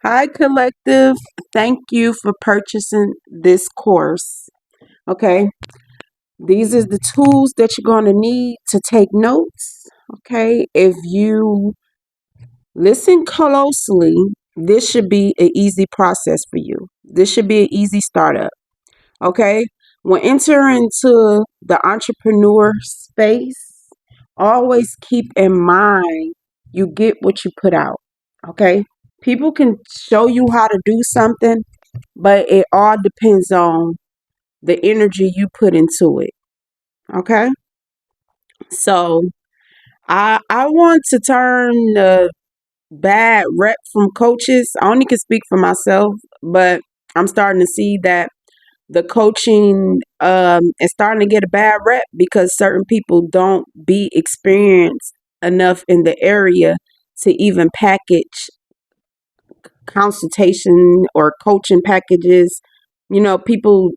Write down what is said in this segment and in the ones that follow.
Hi, collective. Thank you for purchasing this course. Okay, these are the tools that you're going to need to take notes. Okay, if you listen closely, this should be an easy process for you. This should be an easy startup. Okay, when entering into the entrepreneur space, always keep in mind you get what you put out. Okay, people can show you how to do something, but it all depends on the energy you put into it. Okay, so I want to turn the bad rep from coaches. I only can speak for myself, but I'm starting to see that the coaching is starting to get a bad rep because certain people don't be experienced enough in the area to even package consultation or coaching packages. People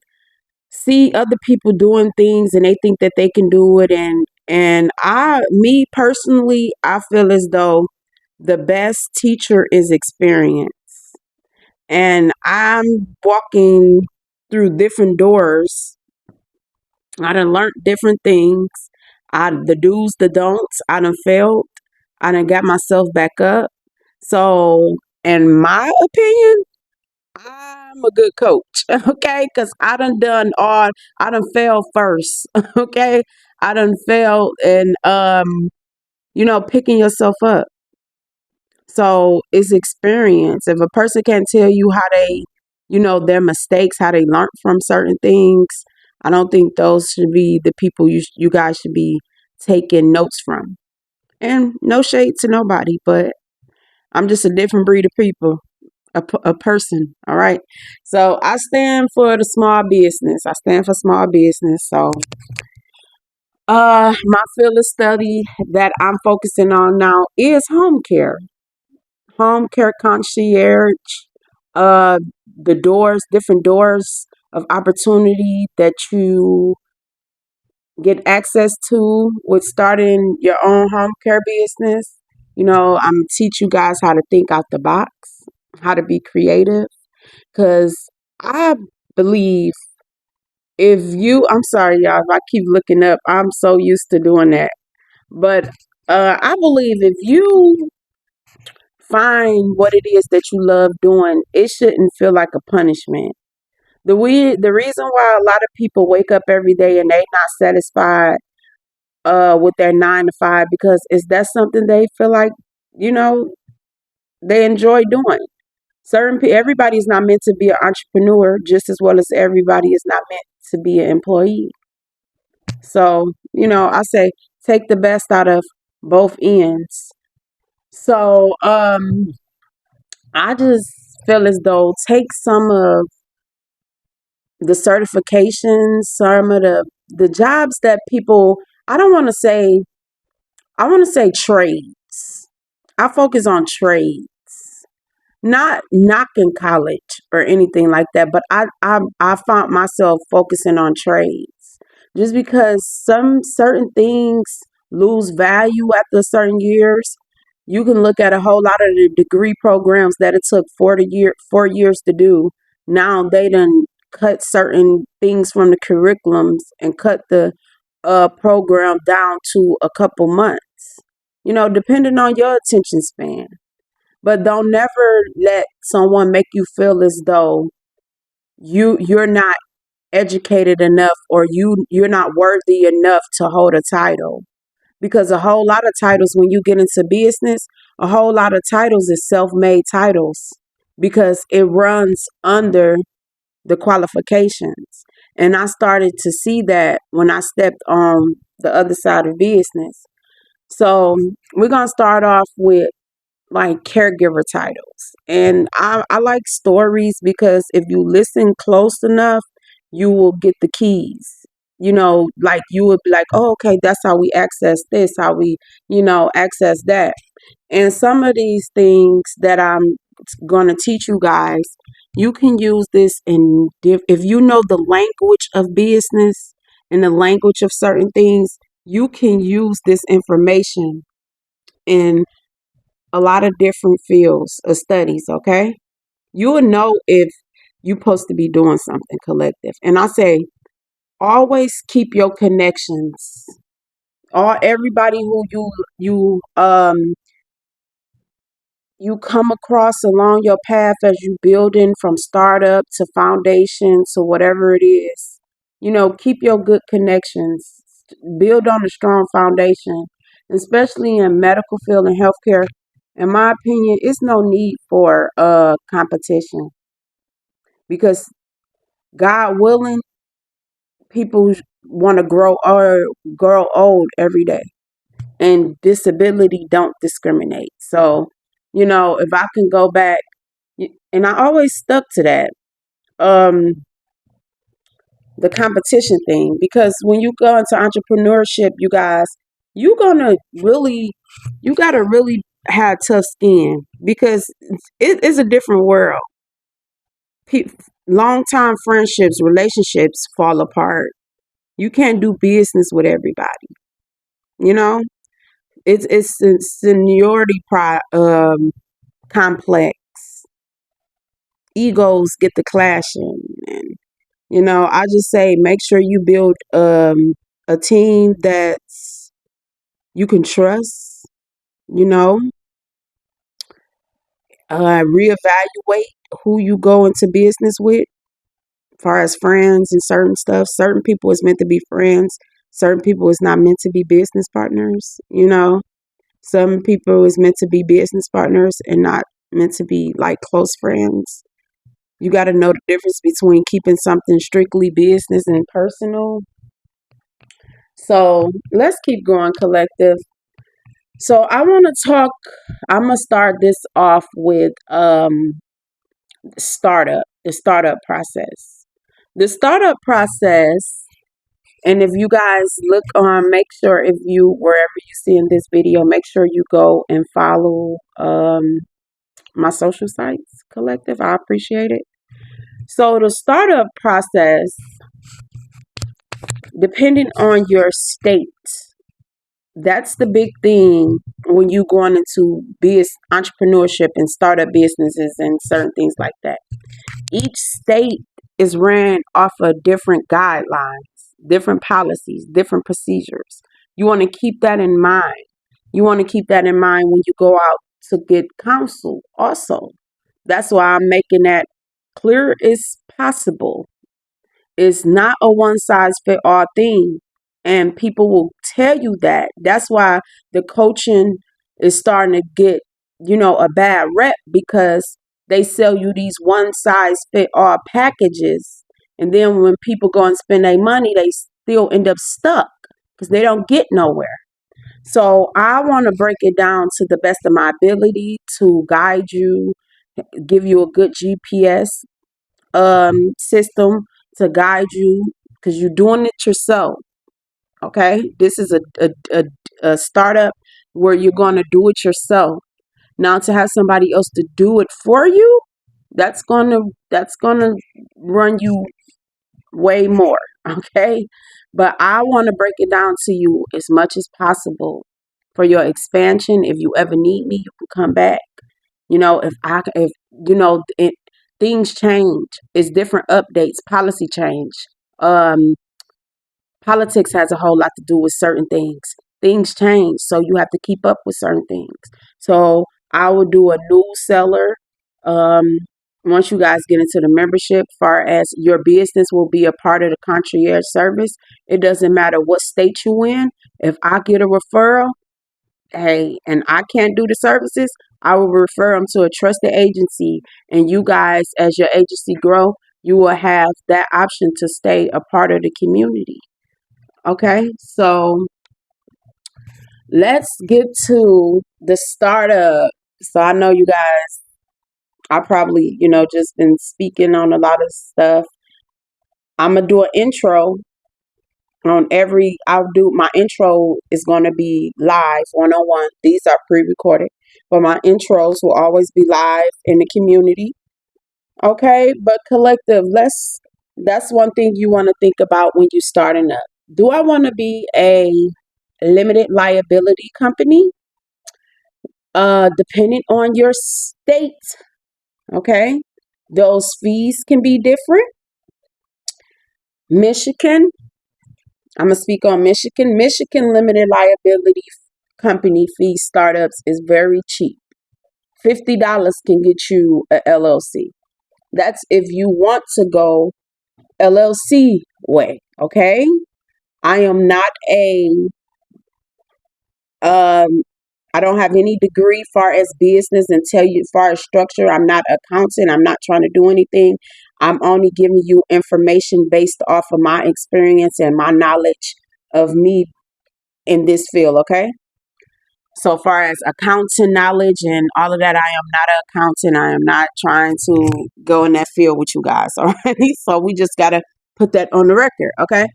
see other people doing things and they think that they can do it, and me personally, I feel as though the best teacher is experience. And I'm walking through different doors. I done learned different things. The do's, the don'ts. I done failed. I done got myself back up. So, in my opinion, I'm a good coach. Okay, because I done failed first. Okay, I done failed, and picking yourself up. So it's experience. If a person can't tell you how they, their mistakes, how they learned from certain things, I don't think those should be the people you guys should be taking notes from. And no shade to nobody, but I'm just a different breed of people, a person. All right. So I stand for the small business. I stand for small business. So my field of study that I'm focusing on now is home care concierge, uh, different doors of opportunity that you get access to with starting your own home care business. I'm teach you guys how to think out the box, how to be creative, because I believe I'm sorry, y'all, if I keep looking up, I'm so used to doing that. But I believe if you find what it is that you love doing, it shouldn't feel like a punishment. The reason why a lot of people wake up every day and they not satisfied with their 9 to 5 because is that something they feel like, you know, they enjoy doing. Everybody is not meant to be an entrepreneur just as well as everybody is not meant to be an employee. So, I say take the best out of both ends. So, I just feel as though take some of the certifications, some of the jobs that people, I don't want to say, I want to say trades. I focus on trades, not knocking college or anything like that, but I found myself focusing on trades just because some certain things lose value after certain years. You can look at a whole lot of the degree programs that it took 4 years to do. Now they done cut certain things from the curriculums and cut the program down to a couple months. Depending on your attention span. But don't never let someone make you feel as though you're not educated enough or you're not worthy enough to hold a title. Because a whole lot of titles when you get into business, a whole lot of titles is self-made titles because it runs under the qualifications. And I started to see that when I stepped on the other side of business. So we're gonna start off with like caregiver titles. And I like stories because if you listen close enough, you will get the keys. Like you would be like, oh, okay, that's how we access this, how we, access that. And some of these things that I'm going to teach you guys, you can use this if you know the language of business and the language of certain things, you can use this information in a lot of different fields of studies, okay? You will know if you're supposed to be doing something collective. And I say, always keep your connections. All everybody who you come across along your path as you building from startup to foundation to whatever it is. Keep your good connections. Build on a strong foundation, especially in medical field and healthcare. In my opinion, it's no need for competition because God willing, people want to grow old every day, and disability don't discriminate. So, if I can go back, and I always stuck to that, um, the competition thing, because when you go into entrepreneurship, you guys, you gonna really, you gotta really have tough skin because it is a different world. Pe- Long time friendships, relationships fall apart. You can't do business with everybody. You know, it's a seniority complex. Egos get the clashing, and I just say make sure you build a team that you can trust. You know, reevaluate who you go into business with, as far as friends and certain stuff. Certain people is meant to be friends. Certain people is not meant to be business partners. Some people is meant to be business partners and not meant to be like close friends. You got to know the difference between keeping something strictly business and personal. So let's keep going, collective. So I want to talk. I'm gonna start this off with the startup process. The startup process, and if you guys look on, make sure if you wherever you see in this video, make sure you go and follow my social sites, collective. I appreciate it. So the startup process, depending on your state, that's the big thing when you going into entrepreneurship and startup businesses and certain things like that. Each state is ran off of different guidelines, different policies, different procedures. You want to keep that in mind. You want to keep that in mind when you go out to get counsel also. That's why I'm making that clear as possible. It's not a one size fit all thing. And people will tell you that. That's why the coaching is starting to get, a bad rep because they sell you these one size fit all packages. And then when people go and spend their money, they still end up stuck because they don't get nowhere. So I want to break it down to the best of my ability to guide you, give you a good GPS system to guide you because you're doing it yourself. Okay, this is a startup where you're going to do it yourself. Now to have somebody else to do it for you, that's gonna run you way more. Okay, but I want to break it down to you as much as possible for your expansion. If you ever need me, you can come back. If things change, it's different updates, policy change. Um, Politics has a whole lot to do with certain things. Things change, so you have to keep up with certain things. So I will do a new seller. Um, Once you guys get into the membership, far as your business will be a part of the concierge service. It doesn't matter what state you in. If I get a referral, hey, and I can't do the services, I will refer them to a trusted agency. And you guys, as your agency grow, you will have that option to stay a part of the community. Okay, so let's get to the startup. So I know you guys, I probably, just been speaking on a lot of stuff. I'm gonna do an intro on I'll do my intro is gonna be live 101. These are pre-recorded, but my intros will always be live in the community. Okay, but collective, that's one thing you want to think about when you're starting up. Do I want to be a limited liability company? Depending on your state, okay? Those fees can be different. Michigan, I'm going to speak on Michigan. Michigan limited liability company fee startups is very cheap. $50 can get you a LLC. That's if you want to go LLC way, okay? I am not a um I don't have any degree far as business and tell you far as structure. I'm not accountant. I'm not trying to do anything. I'm only giving you information based off of my experience and my knowledge of me in this field, okay? So far as accounting knowledge and all of that, I am not an accountant. I am not trying to go in that field with you guys, all right? So we just gotta put that on the record, okay?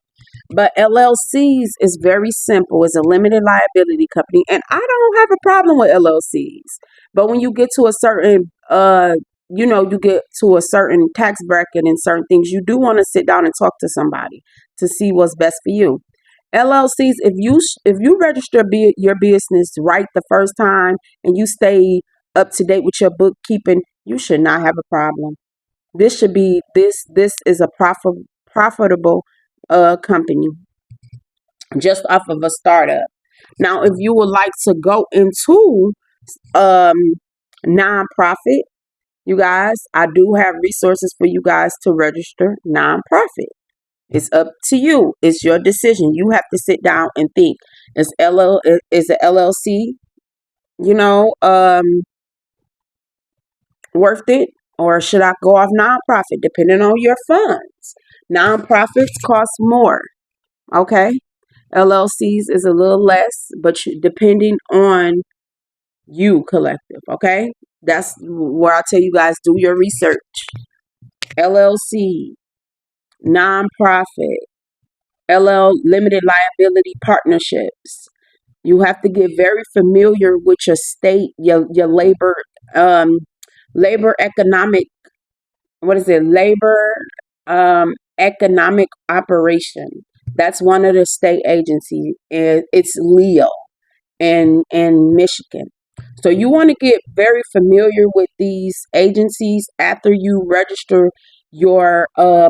But LLCs is very simple. It's a limited liability company, and I don't have a problem with LLCs. But when you get to a certain, you get to a certain tax bracket and certain things, you do want to sit down and talk to somebody to see what's best for you. LLCs, if you register your business right the first time and you stay up to date with your bookkeeping, you should not have a problem. This is a profitable company just off of a startup. Now, if you would like to go into um nonprofit, you guys, I do have resources for you guys to register nonprofit. It's up to you. It's your decision. You have to sit down and think. Is a LLC, you know, worth it, or should I go off nonprofit? Depending on your funds, nonprofits cost more. Okay, LLCs is a little less, but depending on you, collective. Okay, that's where I tell you guys do your research. LLC, nonprofit, limited liability partnerships. You have to get very familiar with your state, your um, labor economic. What is it? Labor economic operation. That's one of the state agencies. It's Leo in Michigan. So you want to get very familiar with these agencies after you register your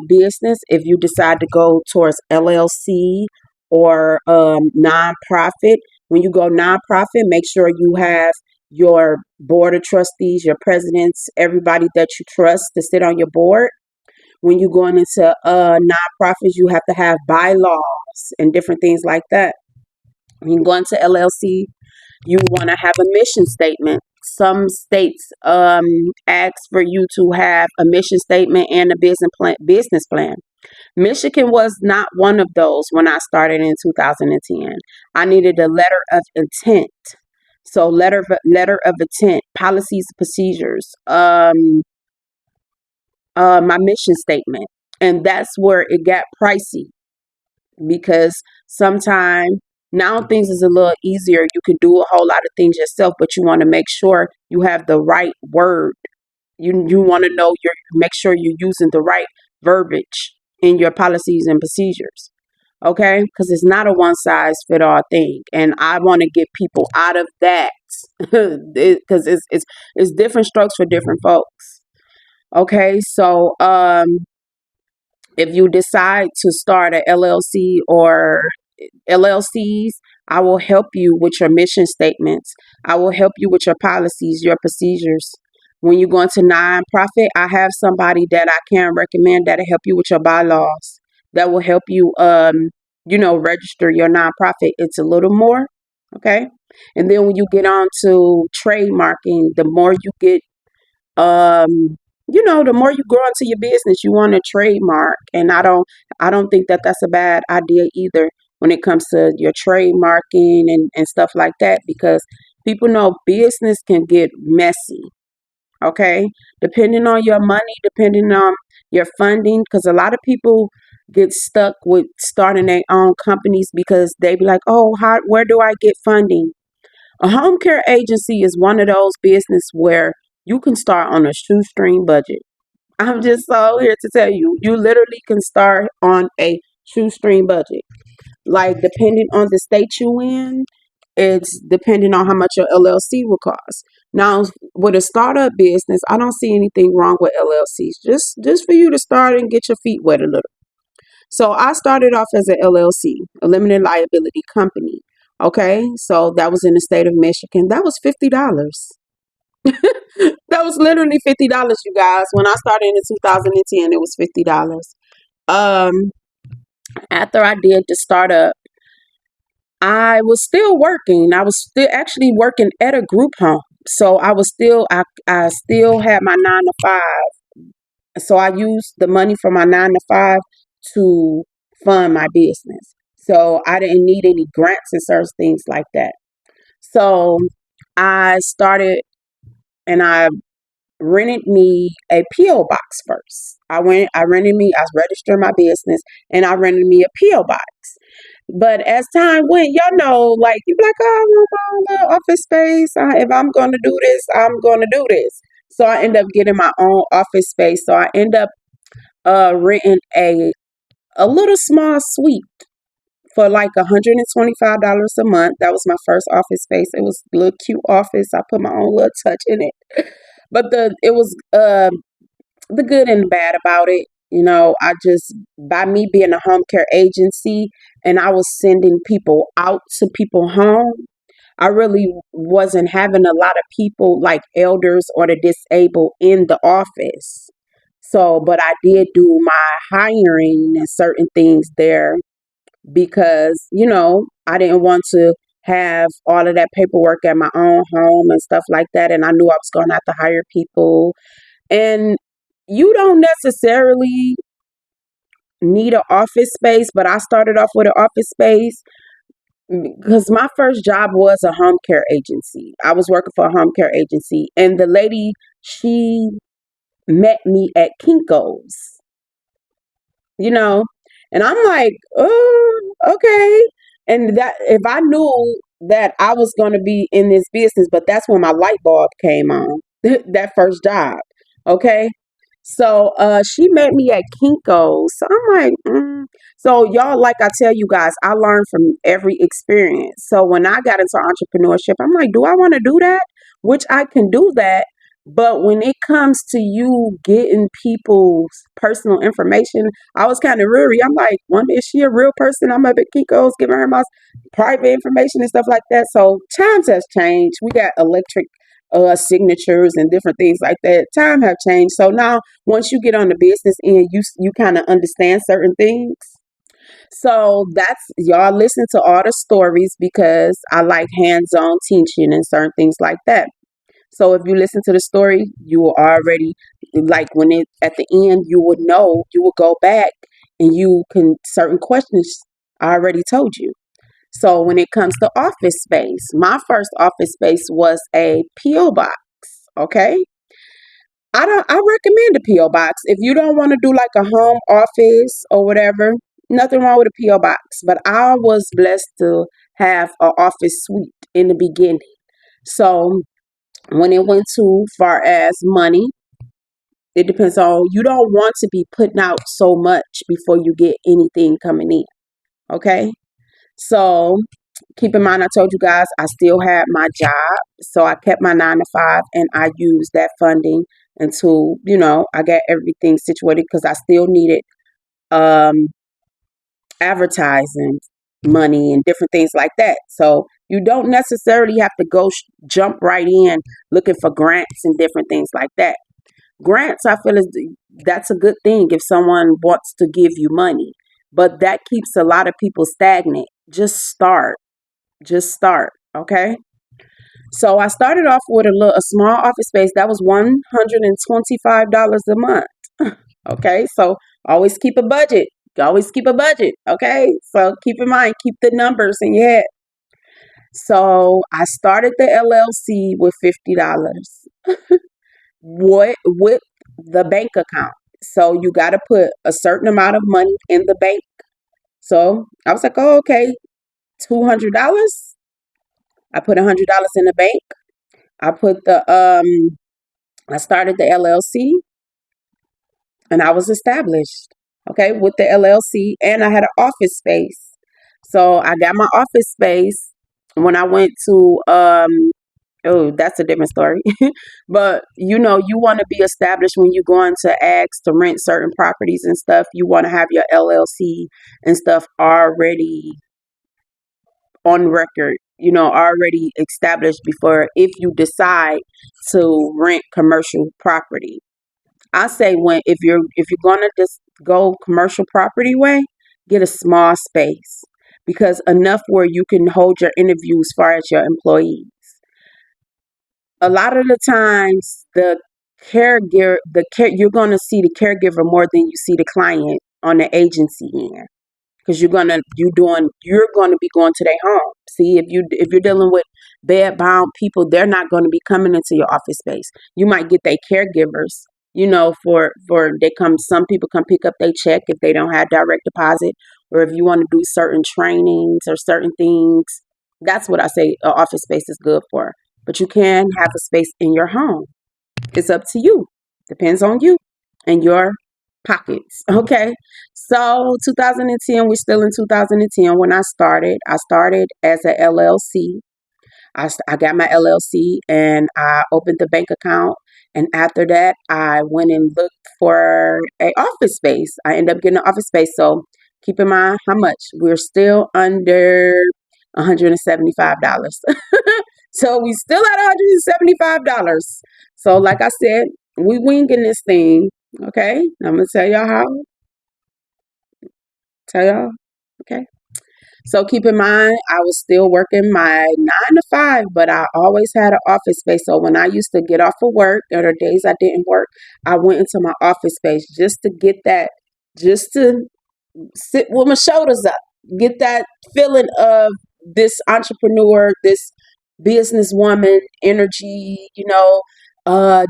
business. If you decide to go towards LLC or nonprofit, when you go nonprofit, make sure you have your board of trustees, your presidents, everybody that you trust to sit on your board. When you're going into nonprofits, you have to have bylaws and different things like that. When you go into LLC, you want to have a mission statement. Some states ask for you to have a mission statement and a business plan. Michigan was not one of those when I started in 2010. I needed a letter of intent. So letter of intent, policies, procedures, my mission statement, and that's where it got pricey because sometimes now things is a little easier. You can do a whole lot of things yourself, but you want to make sure you have the right word. You want to know your make sure you're using the right verbiage in your policies and procedures. Okay, because it's not a one size fit all thing, and I want to get people out of that because it's different strokes for different folks. Okay, so if you decide to start a LLC or LLCs, I will help you with your mission statements. I will help you with your policies, your procedures. When you go into nonprofit, I have somebody that I can recommend that'll help you with your bylaws. That will help you, register your nonprofit. It's a little more, okay. And then when you get on to trademarking, the more you get um the more you grow into your business, you want to trademark, and I don't think that that's a bad idea either when it comes to your trademarking and stuff like that, because people know business can get messy. Okay, depending on your money, depending on your funding, because a lot of people get stuck with starting their own companies because they be like, oh, where do I get funding? A home care agency is one of those business where you can start on a shoestring budget. I'm just so here to tell you, you literally can start on a shoestring budget. Like depending on the state you in, it's depending on how much your LLC will cost. Now, with a startup business, I don't see anything wrong with LLCs. Just for you to start and get your feet wet a little. So I started off as an LLC, a limited liability company. Okay, so that was in the state of Michigan. That was $50. That was literally $50, you guys. When I started in 2010, it was $50. Um, After I did the startup, I was still working. I was still actually working at a group home. So I still had my 9 to 5. So I used the money from my 9 to 5 to fund my business. So I didn't need any grants and certain things like that. So I started and I rented me a P.O. box first. I registered my business and I rented me a P.O. box. But as time went, y'all know, like you be like, oh, I want my own little office space. If I'm gonna do this, I'm gonna do this. So I end up getting my own office space. So I end up renting a little small suite for like $125 a month. That was my first office space. It was a little cute office. I put my own little touch in it. But it was the good and the bad about it. You know, I just, by me being a home care agency and I was sending people out to people home, I really wasn't having a lot of people like elders or the disabled in the office. So, but I did do my hiring and certain things there because, I didn't want to have all of that paperwork at my own home and stuff like that. And I knew I was going to have to hire people. And you don't necessarily need an office space, but I started off with an office space because my first job was a home care agency. I was working for a home care agency, and the lady, she met me at Kinko's, you know, and I'm like, oh, okay. And that if I knew that I was going to be in this business, but that's when my light bulb came on, that first job. Okay. So she met me at Kinko's. So I'm like, so y'all, like I tell you guys, I learned from every experience. So when I got into entrepreneurship, I'm like, do I want to do that? Which I can do that. But when it comes to you getting people's personal information, I was kind of weary. I'm like, one, is she a real person? I'm up at Kinko's giving her my private information and stuff like that. So times has changed. We got electric signatures and different things like that. Time have changed. So now once you get on the business end, you kind of understand certain things. So that's y'all listen to all the stories because I like hands-on teaching and certain things like that. So if you listen to the story, you will already like when it at the end you would know, you will go back and you can certain questions I already told you. So when it comes to office space, my first office space was a PO box. Okay. I recommend a PO box. If you don't want to do like a home office or whatever, nothing wrong with a PO box. But I was blessed to have an office suite in the beginning. So when it went to far as money, it depends on you don't want to be putting out so much before you get anything coming in. Okay. So keep in mind, I told you guys I still had my job. So I kept my 9 to 5 and I used that funding until, I got everything situated because I still needed um, advertising money and different things like that. So you don't necessarily have to go jump right in looking for grants and different things like that. Grants, I feel that's a good thing if someone wants to give you money, but that keeps a lot of people stagnant. Just start. Just start. Okay. So I started off with a small office space that was $125 a month. Okay. So always keep a budget. Always keep a budget. Okay. So keep in mind, keep the numbers in your head. So I started the LLC with $50. What with the bank account. So you got to put a certain amount of money in the bank. So I was like, oh, okay, $200. I put $100 in the bank. I put I started the LLC and I was established. Okay, with the LLC and I had an office space. So I got my office space when I went to Oh, that's a different story. But you want to be established when you go into ask to rent certain properties and stuff. You want to have your LLC and stuff already on record, already established before if you decide to rent commercial property. I say when if you're gonna just go commercial property way, get a small space because enough where you can hold your interview as far as your employees. A lot of the times you're gonna see the caregiver more than you see the client on the agency end because you're gonna be going to their home. See, if you're dealing with bed bound people, they're not going to be coming into your office space. You might get their caregivers, for they come. Some people come pick up their check if they don't have direct deposit, or if you want to do certain trainings or certain things. That's what I say. An office space is good for, but you can have a space in your home. It's up to you. Depends on you and your pockets. Okay. So 2010, we're still in 2010 when I started. I started as a LLC. I got my LLC and I opened the bank account. And after that, I went and looked for a office space. I ended up getting an office space. So keep in mind how much we're still under $175. So we still at $175. So like I said, we winging this thing. Okay, I'm gonna tell y'all how. Tell y'all. Okay. So keep in mind, I was still working my 9 to 5, but I always had an office space. So when I used to get off of work, or the days I didn't work, I went into my office space just to get that, just to sit with my shoulders up, get that feeling of this entrepreneur, this businesswoman energy,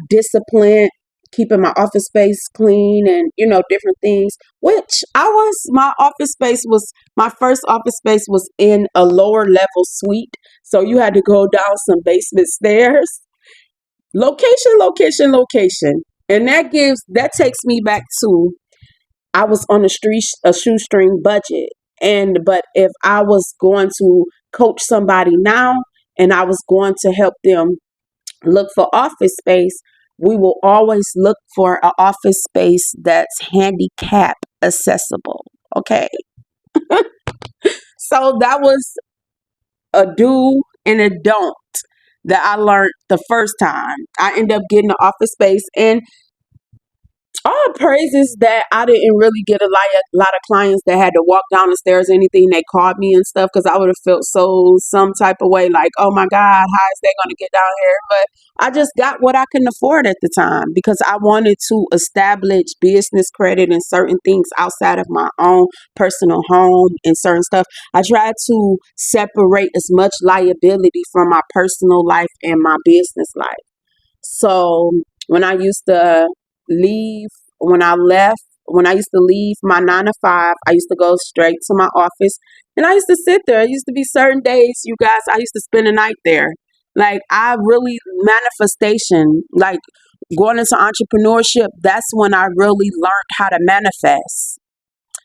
discipline, keeping my office space clean and, different things. Which my office space was, my first office space was in a lower level suite. So you had to go down some basement stairs. Location, location, location. And that takes me back to I was on a shoestring budget. But if I was going to coach somebody now and I was going to help them look for office space, we will always look for an office space that's handicap accessible. Okay. So that was a do and a don't that I learned the first time. I ended up getting an office space, and all praises that I didn't really get a lot of clients that had to walk down the stairs or anything. They called me and stuff because I would have felt some type of way like, oh my God, how is they going to get down here? But I just got what I couldn't afford at the time because I wanted to establish business credit and certain things outside of my own personal home and certain stuff. I tried to separate as much liability from my personal life and my business life. So when I used to leave, when I used to leave my 9 to 5, I used to go straight to my office and I used to sit there. It used to be certain days, you guys, I used to spend the night there. Like, I really, manifestation, like going into entrepreneurship, that's when I really learned how to manifest.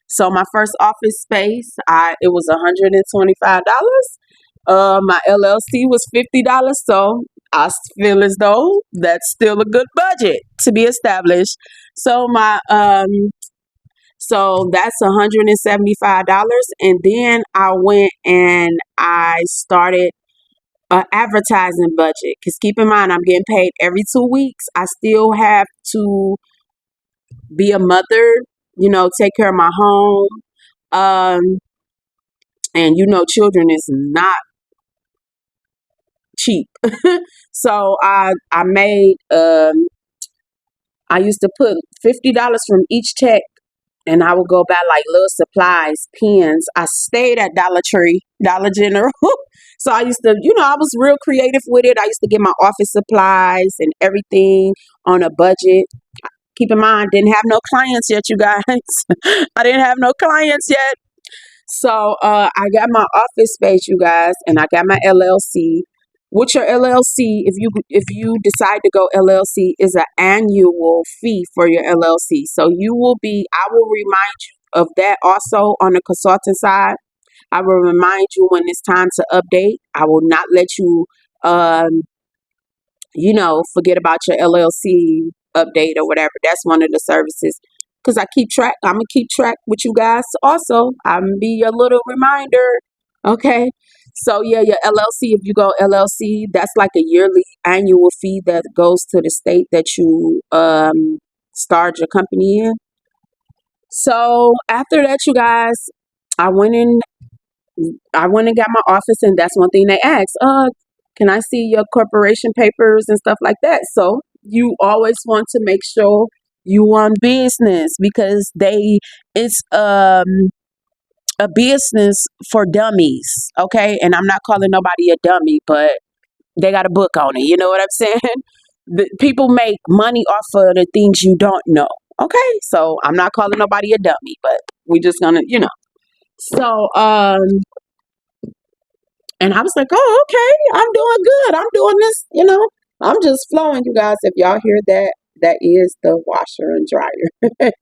So my first office space, it was $125. My LLC was $50. So feel as though that's still a good budget to be established. So that's $175. And then I went and I started an advertising budget. Because keep in mind, I'm getting paid every 2 weeks. I still have to be a mother, take care of my home. Um, and children is not cheap. So I made I used to put $50 from each check, and I would go buy like little supplies, pens. I stayed at Dollar Tree, Dollar General. So I used to, I was real creative with it. I used to get my office supplies and everything on a budget. Keep in mind, didn't have no clients yet, you guys. I didn't have no clients yet. So I got my office space, you guys, and I got my LLC. With your LLC, if you decide to go LLC, is an annual fee for your LLC. So I will remind you of that also on the consultant side. I will remind you when it's time to update. I will not let you. forget about your LLC update or whatever. That's one of the services. Because I keep track, I'm going to keep track with you guys also. I'm going to be your little reminder. Okay. So, yeah, your LLC, if you go LLC, that's like a yearly annual fee that goes to the state that you start your company in. So, after that, you guys, I went in I went and got my office, and that's one thing they ask. Can I see your corporation papers and stuff like that? So you always want to make sure you on business because it's a business for dummies, okay? And I'm not calling nobody a dummy, but they got a book on it. You know what I'm saying? People make money off of the things you don't know. Okay, so I'm not calling nobody a dummy, but we just gonna. So and I was like, oh, okay, I'm doing good. I'm doing this. I'm just flowing, you guys. If y'all hear that, that is the washer and dryer.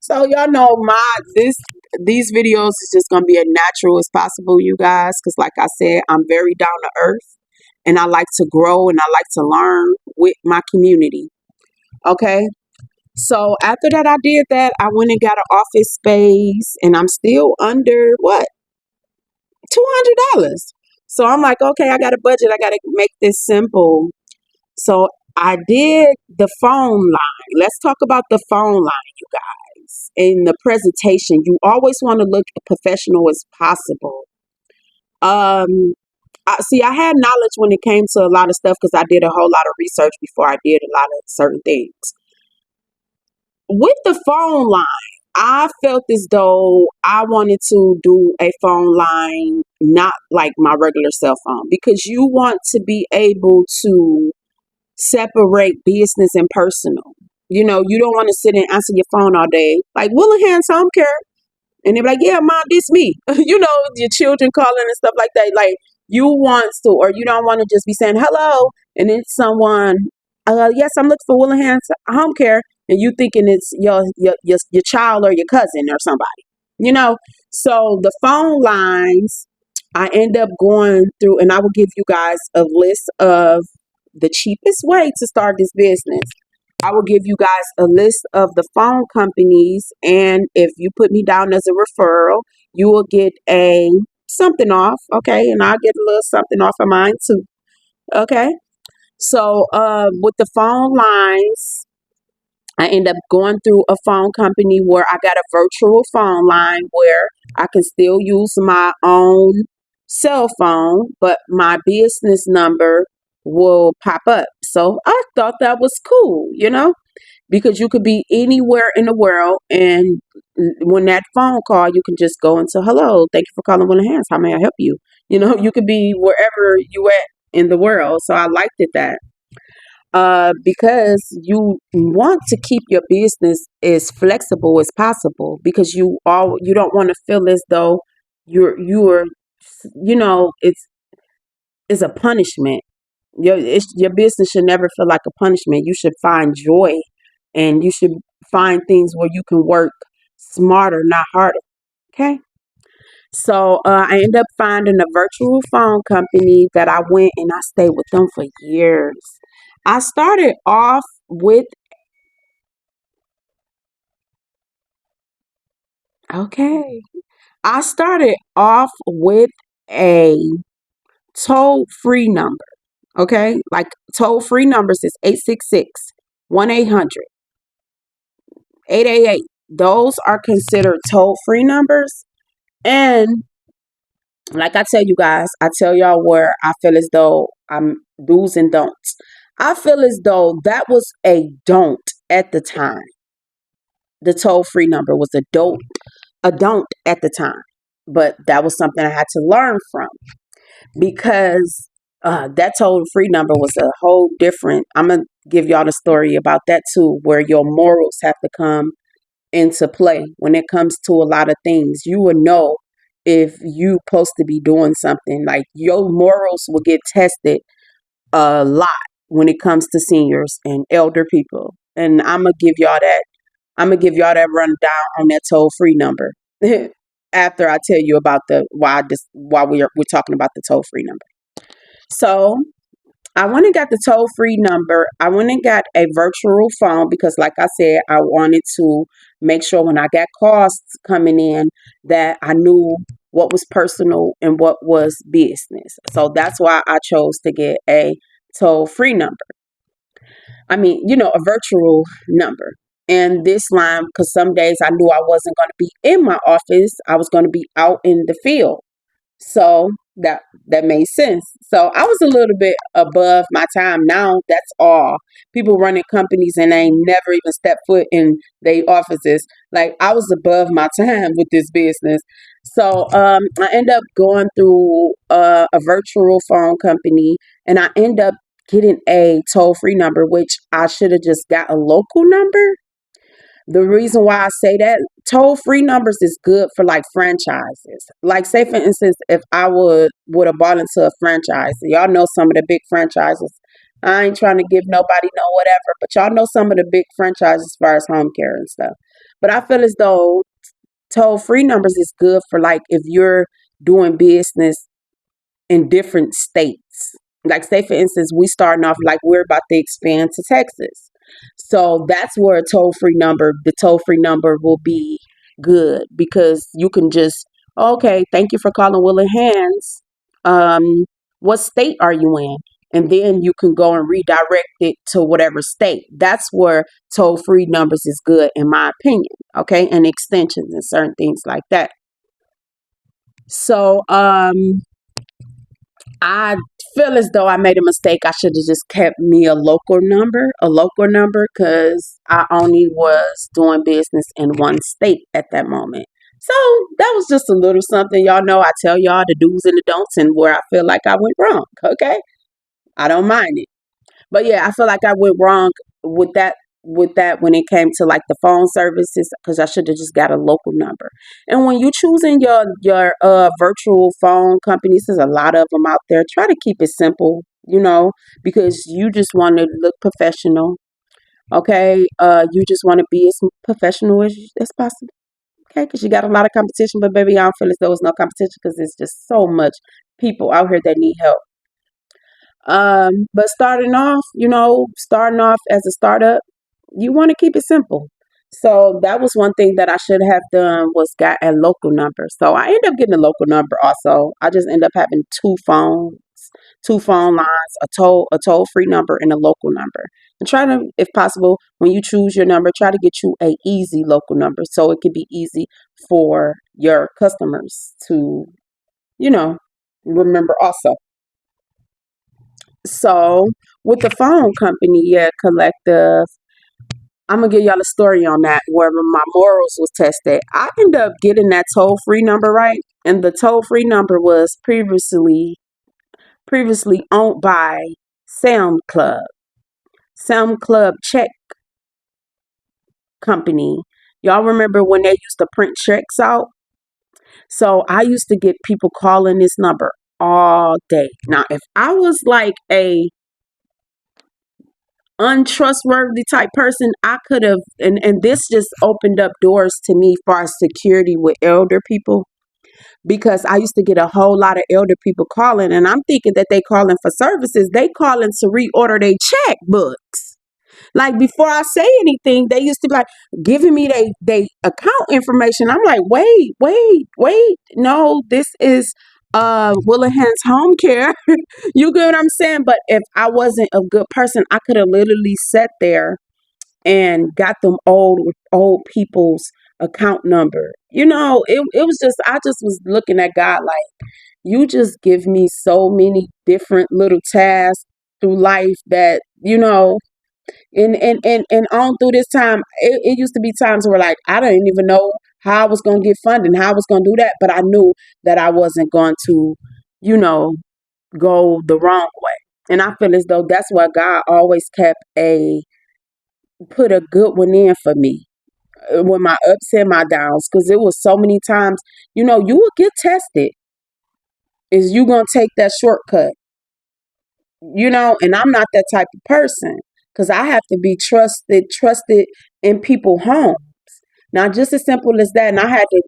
So y'all know these videos is just gonna be as natural as possible, you guys, because like I said, I'm very down to earth and I like to grow and I like to learn with my community. Okay. So after that I did that, I went and got an office space and I'm still under what? $200. So I'm like, okay, I got a budget. I got to make this simple. So I did the phone line. Let's talk about the phone line, you guys. In the presentation, you always want to look professional as possible. See, I had knowledge when it came to a lot of stuff because I did a whole lot of research before I did a lot of certain things. With the phone line, I felt as though I wanted to do a phone line not like my regular cell phone because you want to be able to separate business and personal. You don't want to sit and answer your phone all day. Like Willenhall's Home Care, and they're like, yeah, mom, this me. Your children calling and stuff like that. Like you want to, or you don't want to just be saying hello, and then someone, yes, I'm looking for Willenhall's Home Care, and you thinking it's your child or your cousin or somebody. You know. So the phone lines, I end up going through, and I will give you guys a list of the cheapest way to start this business. I will give you guys a list of the phone companies, and if you put me down as a referral, you will get a something off, okay? And I'll get a little something off of mine too, okay? So, with the phone lines, I end up going through a phone company where I got a virtual phone line where I can still use my own cell phone, but my business number will pop up. So I thought that was cool, because you could be anywhere in the world, and when that phone call, you can just go into hello, thank you for calling Willenhall's. How may I help you? You could be wherever you at in the world. So I liked it that because you want to keep your business as flexible as possible because you don't want to feel as though you're it's a punishment. Your business should never feel like a punishment. You should find joy, and you should find things where you can work smarter, not harder. Okay. So I ended up finding a virtual phone company that I went and I stayed with them for years. I started off with, okay, I started off with a toll free number. Okay. Like toll free numbers is 866 1-800 888. Those are considered toll free numbers. And like I tell you guys, I tell y'all where I feel as though I'm do's and don'ts. I feel as though that was a don't at the time. The toll free number was a don't at the time. But that was something I had to learn from because that toll free number was a whole different. I'm going to give y'all the story about that too, where your morals have to come into play when it comes to a lot of things. You will know if you supposed to be doing something. Like your morals will get tested a lot when it comes to seniors and elder people. And I'm gonna give y'all that rundown on that toll free number after I tell you about the why we're talking about the toll free number. So I went and got the toll free number. I went and got a virtual phone because, like I said, I wanted to make sure when I got calls coming in that I knew what was personal and what was business. So that's why I chose to get a toll free number. I mean, a virtual number. And this line, because some days I knew I wasn't going to be in my office, I was going to be out in the field. So that made sense. So I was a little bit above my time. Now that's all. People running companies and they ain't never even stepped foot in their offices. Like I was above my time with this business. So I end up going through a virtual phone company, and I end up getting a toll free number, which I should have just got a local number. The reason why I say that, toll free numbers is good for like franchises. Like say for instance, if I would have bought into a franchise, y'all know some of the big franchises. I ain't trying to give nobody no whatever, but y'all know some of the big franchises as far as home care and stuff. But I feel as though toll free numbers is good for like if you're doing business in different states. Like say for instance, we starting off like we're about to expand to Texas. So that's where the toll free number will be good because you can just, okay, thank you for calling Willing Hands. What state are you in? And then you can go and redirect it to whatever state. That's where toll free numbers is good in my opinion. Okay, and extensions and certain things like that. So I feel as though I made a mistake. I should have just kept me a local number, because I only was doing business in one state at that moment. So that was just a little something. Y'all know I tell y'all the do's and the don'ts and where I feel like I went wrong. Okay. I don't mind it. But yeah, I feel like I went wrong with that when it came to like the phone services, because I should have just got a local number. And when you choosing your virtual phone companies, there's a lot of them out there. Try to keep it simple, because you just want to look professional. Okay, you just want to be as professional as possible. Okay, because you got a lot of competition, but baby, I don't feel as though it's no competition because there's just so much people out here that need help. But starting off as a startup, you want to keep it simple. So that was one thing that I should have done was got a local number. So I ended up getting a local number also. I just end up having two phone lines, a toll free number and a local number. And try to, if possible, when you choose your number, try to get you a easy local number so it can be easy for your customers to, you know, remember also. So with the phone company, yeah, collective. I'm gonna give y'all a story on that where my morals was tested. I ended up getting that toll free number right, and the toll free number was previously owned by Sound Club, Sound Club Check Company. Y'all remember when they used to print checks out? So I used to get people calling this number all day. Now, if I was like a untrustworthy type person, I could have, and this just opened up doors to me for security with elder people, because I used to get a whole lot of elder people calling, and I'm thinking that they calling for services. They calling to reorder their checkbooks. Like before I say anything, they used to be like giving me they account information. I'm like, wait, no, this is Willenhurst Home Care. You get what I'm saying? But if I wasn't a good person, I could have literally sat there and got them old people's account number. It was just, I just was looking at God like, you just give me so many different little tasks through life that, and on through this time, it used to be times where like I didn't even know how I was gonna get funding, how I was gonna do that, but I knew that I wasn't going to, you know, go the wrong way. And I feel as though that's why God always put a good one in for me, with my ups and my downs, because it was so many times, you will get tested. Is you gonna take that shortcut? And I'm not that type of person, because I have to be trusted in people home. Now, just as simple as that, and I had to,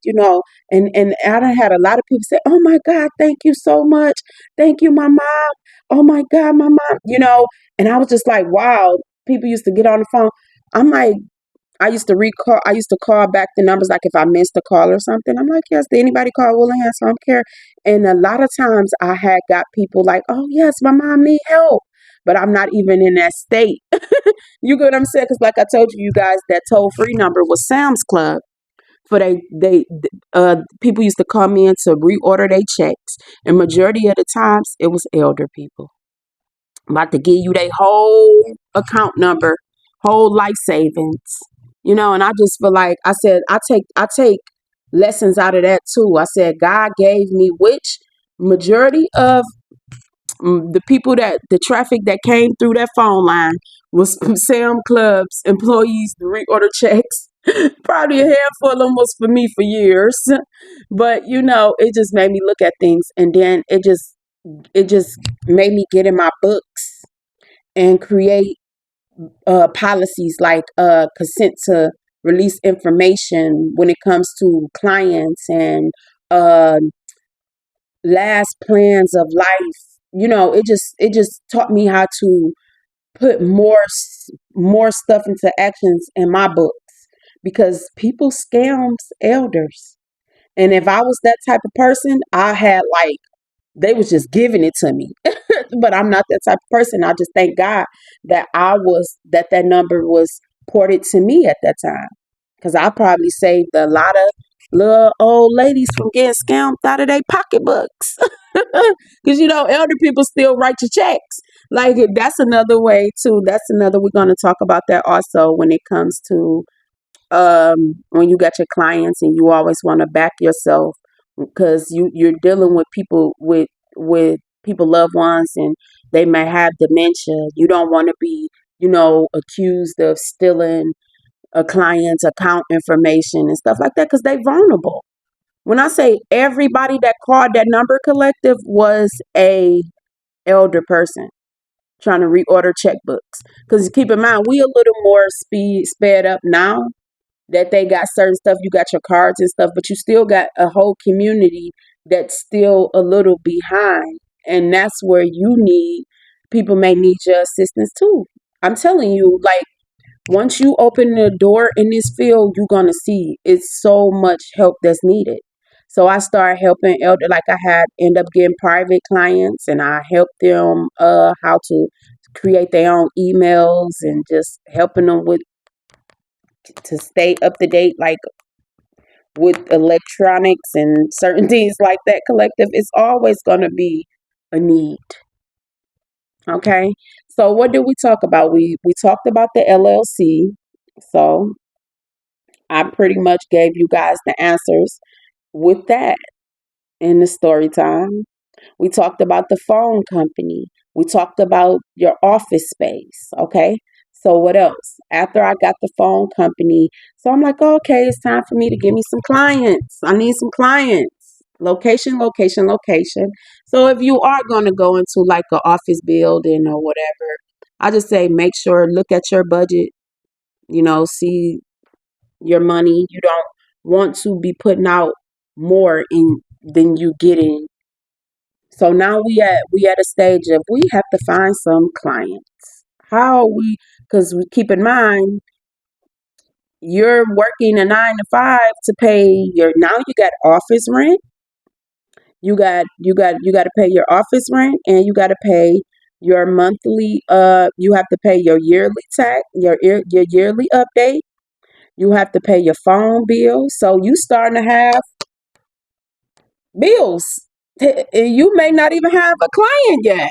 and I done had a lot of people say, "Oh my God, thank you so much, thank you, my mom. oh my God, my mom, and I was just like, wow, people used to get on the phone. I'm like, I used to call back the numbers, like if I missed a call or something. I'm like, yes, did anybody call Willingham Home Care? And a lot of times I had got people like, oh yes, my mom need help, but I'm not even in that state. You get what I'm saying? Because like I told you guys, that toll free number was Sam's Club. For people used to come in to reorder their checks, and majority of the times it was elder people about to give you their whole account number, whole life savings, and I just feel like I said I take lessons out of that too. I said God gave me which majority of the people that the traffic that came through that phone line was Sam Club's employees to reorder checks. Probably a handful of them was for me for years, but it just made me look at things, and then it just made me get in my books and create policies like consent to release information when it comes to clients and uh, last plans of life. It just taught me how to put more stuff into actions in my books because people scams elders. And if I was that type of person, I had like they was just giving it to me. But I'm not that type of person. I just thank God that number was ported to me at that time. Because I probably saved a lot of little old ladies from getting scammed out of their pocketbooks. Because elder people still write your checks. Like that's another way too. We're gonna talk about that also when it comes to when you got your clients and you always want to back yourself because you're dealing with people with people loved ones, and they may have dementia. You don't want to be accused of stealing a client's account information and stuff like that because they vulnerable. When I say everybody that called that number collective was a elder person trying to reorder checkbooks, because keep in mind we a little more sped up now that they got certain stuff. You got your cards and stuff, but you still got a whole community that's still a little behind. And that's where people may need your assistance too. I'm telling you, like, once you open the door in this field, you're going to see it's so much help that's needed. So I started helping elder, like I had end up getting private clients, and I helped them how to create their own emails and just helping them with to stay up to date, like with electronics and certain things like that. Collective is always going to be a need. Okay, so what did we talk about? We talked about the LLC. So I pretty much gave you guys the answers with that in the story time. We talked about the phone company. We talked about your office space. Okay. So what else? After I got the phone company, so I'm like, oh, okay, it's time for me to give me some clients. I need some clients. Location, location, location. So if you are going to go into like an office building or whatever, I just say make sure look at your budget. See your money. You don't want to be putting out more in than you getting. So now we at a stage of we have to find some clients. How are we? Because we keep in mind you're working a 9 to 5 to pay your. Now you got office rent. You got to pay your office rent, and you got to pay your monthly. You have to pay your yearly tax, your yearly update. You have to pay your phone bill. So you starting to have bills. You may not even have a client yet,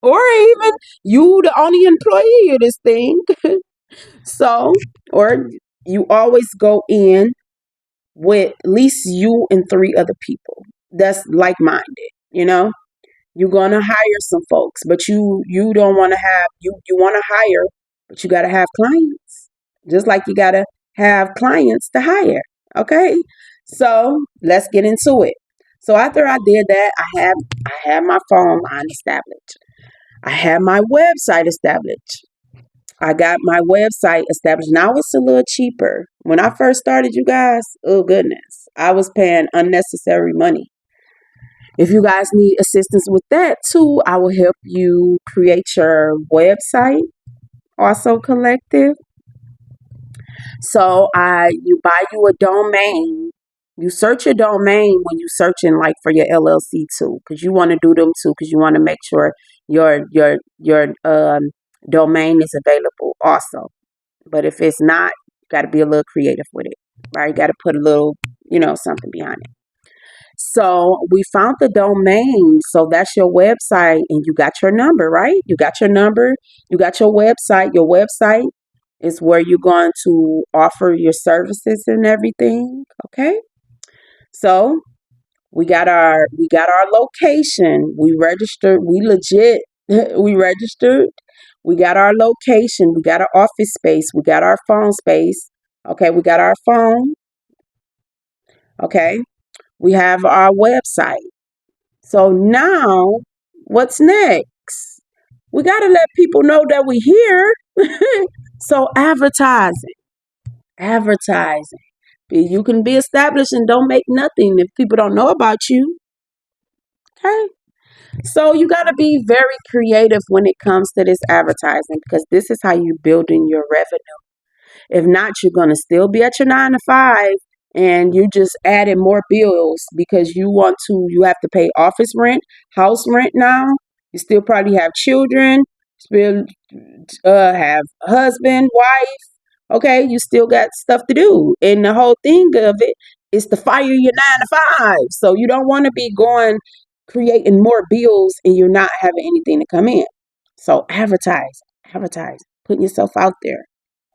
or even you the only employee of this thing. So, or you always go in with at least you and 3 other people that's like minded. You're gonna hire some folks, but you don't want to have you want to hire, but you got to have clients, just like you got to have clients to hire. Okay, so let's get into it. So after I did that, I had my phone line established. I had my website established. I got my website established. Now it's a little cheaper. When I first started, you guys, oh goodness, I was paying unnecessary money. If you guys need assistance with that too, I will help you create your website, also collective. So you buy you a domain. You search your domain when you searching like for your LLC too, because you want to do them too, because you want to make sure your domain is available also. But if it's not, you got to be a little creative with it, right? You got to put a little, something behind it. So we found the domain. So that's your website, and you got your number, right? You got your number. You got your website. Your website is where you're going to offer your services and everything. Okay. So we got our location. We registered. We legit. We registered. We got our location. We got our office space. We got our phone space. Okay. We got our phone. Okay. We have our website. So now, what's next? We got to let people know that we're here. So advertising. You can be established and don't make nothing if people don't know about you. Okay. So you got to be very creative when it comes to this advertising, because this is how you building your revenue. If not, you're going to still be at your 9 to 5, and you just adding more bills because you have to pay office rent, house rent now. You still probably have children, still have husband, wife. Okay, you still got stuff to do. And the whole thing of it is to fire your 9 to 5. So you don't want to be going creating more bills and you're not having anything to come in. So advertise, putting yourself out there.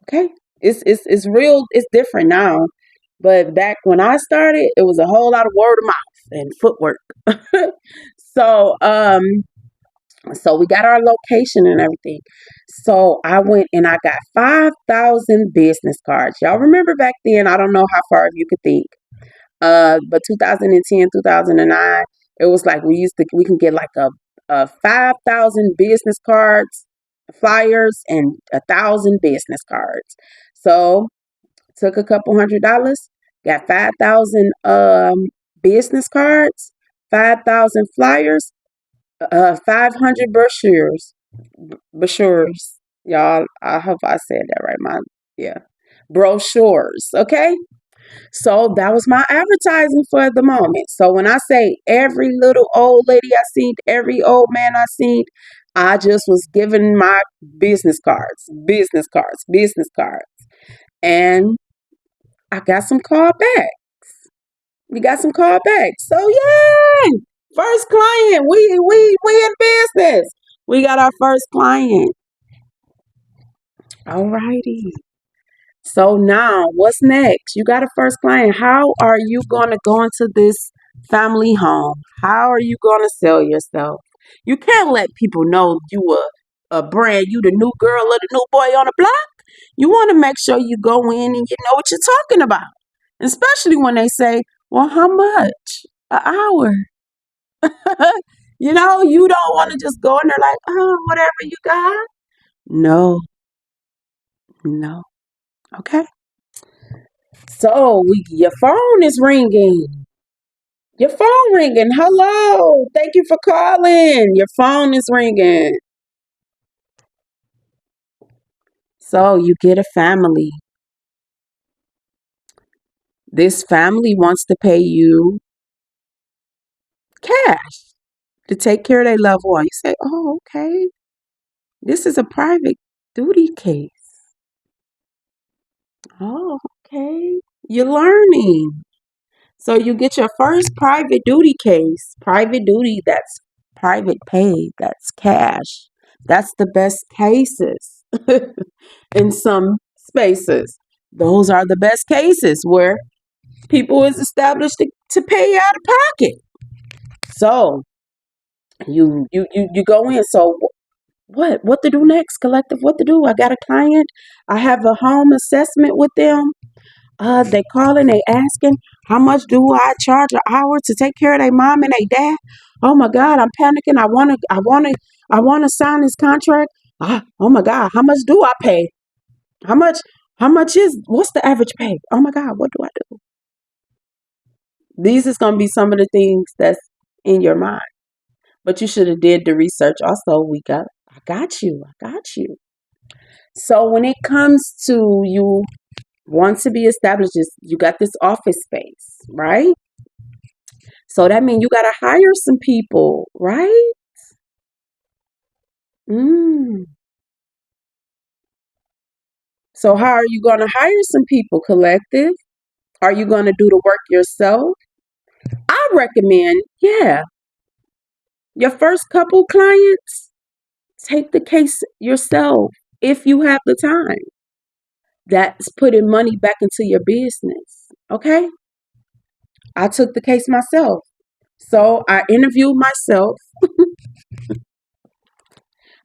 Okay. It's real, it's different now. But back when I started, it was a whole lot of word of mouth and footwork. so so we got our location and everything. So I went and I got 5,000 business cards. Y'all remember back then, I don't know how far you could think. But 2010, 2009, it was like we can get like a 5,000 business cards, flyers, and 1,000 business cards. So took a couple $100, got 5,000 business cards, 5,000 flyers, 500 brochures. Y'all, I hope I said that right. Yeah, brochures. Okay. So that was my advertising for the moment. So when I say every little old lady I seen, every old man I seen, I just was giving my business cards, business cards, business cards. And I got some callbacks. We got some callbacks. So yay! First client. We in business. We got our first client. Alrighty. So now, what's next? You got a first client. How are you going to go into this family home? How are you going to sell yourself? You can't let people know you a brand, you the new girl or the new boy on the block. You want to make sure you go in and you know what you're talking about. Especially when they say, well, how much? An hour. You don't want to just go in there like, oh, whatever you got. No, no. Okay. So your phone is ringing. Your phone ringing. Hello. Thank you for calling. Your phone is ringing. So you get a family. This family wants to pay you cash to take care of their loved one. You say, oh, okay. This is a private duty case. Oh, okay. You're learning. So you get your first private duty case. Private duty, that's private pay, that's cash. That's the best cases in some spaces. Those are the best cases where people is established to pay out of pocket. So you go in. So what to do next, collective? What to do? I got a client. I have a home assessment with them. They calling, they asking, how much do I charge an hour to take care of their mom and their dad? Oh my God, I'm panicking. I wanna sign this contract. Oh my God, how much do I pay? How much? What's the average pay? Oh my God, what do I do? These is gonna be some of the things that's in your mind. But you should have did the research also. I got you. I got you. So when it comes to you want to be established, you got this office space, right? So that means you got to hire some people, right? Mm. So how are you going to hire some people, collective? Are you going to do the work yourself? I recommend, yeah, your first couple clients, take the case yourself if you have the time. That's putting money back into your business. Okay? I took the case myself. So I interviewed myself.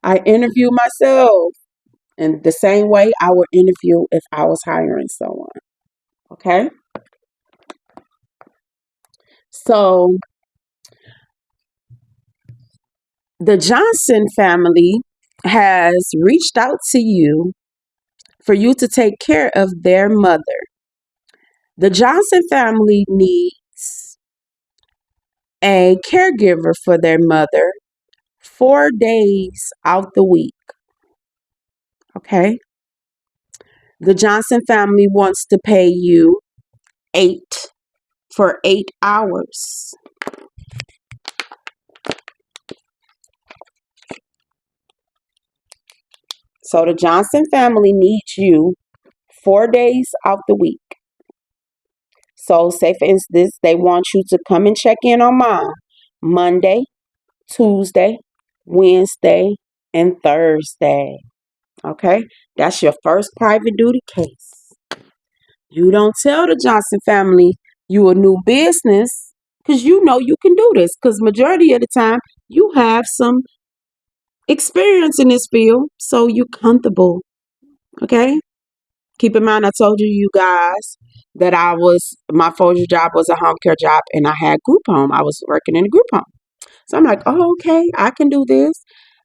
I interviewed myself in the same way I would interview if I was hiring someone. Okay? So the Johnson family has reached out to you for you to take care of their mother. The Johnson family needs a caregiver for their mother 4 days out the week. Okay? The Johnson family wants to pay you 8 for 8 hours. So the Johnson family needs you 4 days out the week. So say for instance, they want you to come and check in on mom Monday, Tuesday, Wednesday, and Thursday. Okay? That's your first private duty case. You don't tell the Johnson family you a new business because you know you can do this because majority of the time you have some experience in this field, so you're comfortable. Okay? Keep in mind I told you guys that my first job was a home care job and I had group home. I was working in a group home. So I'm like, oh, okay, I can do this.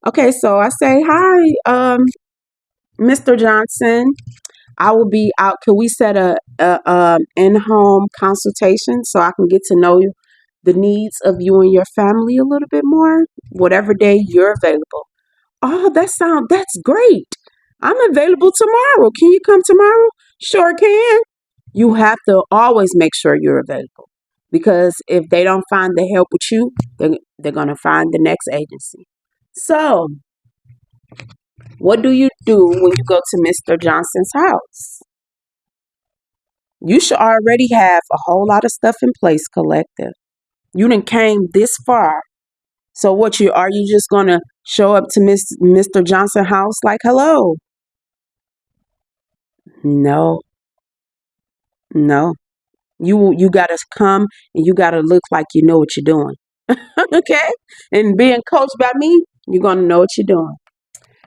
Okay, so I say, hi, Mr. Johnson. I will be out. Can we set a in-home consultation so I can get to know the needs of you and your family a little bit more? Whatever day you're available. Oh, that's great. I'm available tomorrow. Can you come tomorrow? Sure can. You have to always make sure you're available because if they don't find the help with you, they're going to find the next agency. So, what do you do when you go to Mr. Johnson's house? You should already have a whole lot of stuff in place, collective. You done came this far. So what are you just gonna show up to Mr. Johnson house like hello? No, no. You gotta come and you gotta look like you know what you're doing. Okay? And being coached by me, you're gonna know what you're doing.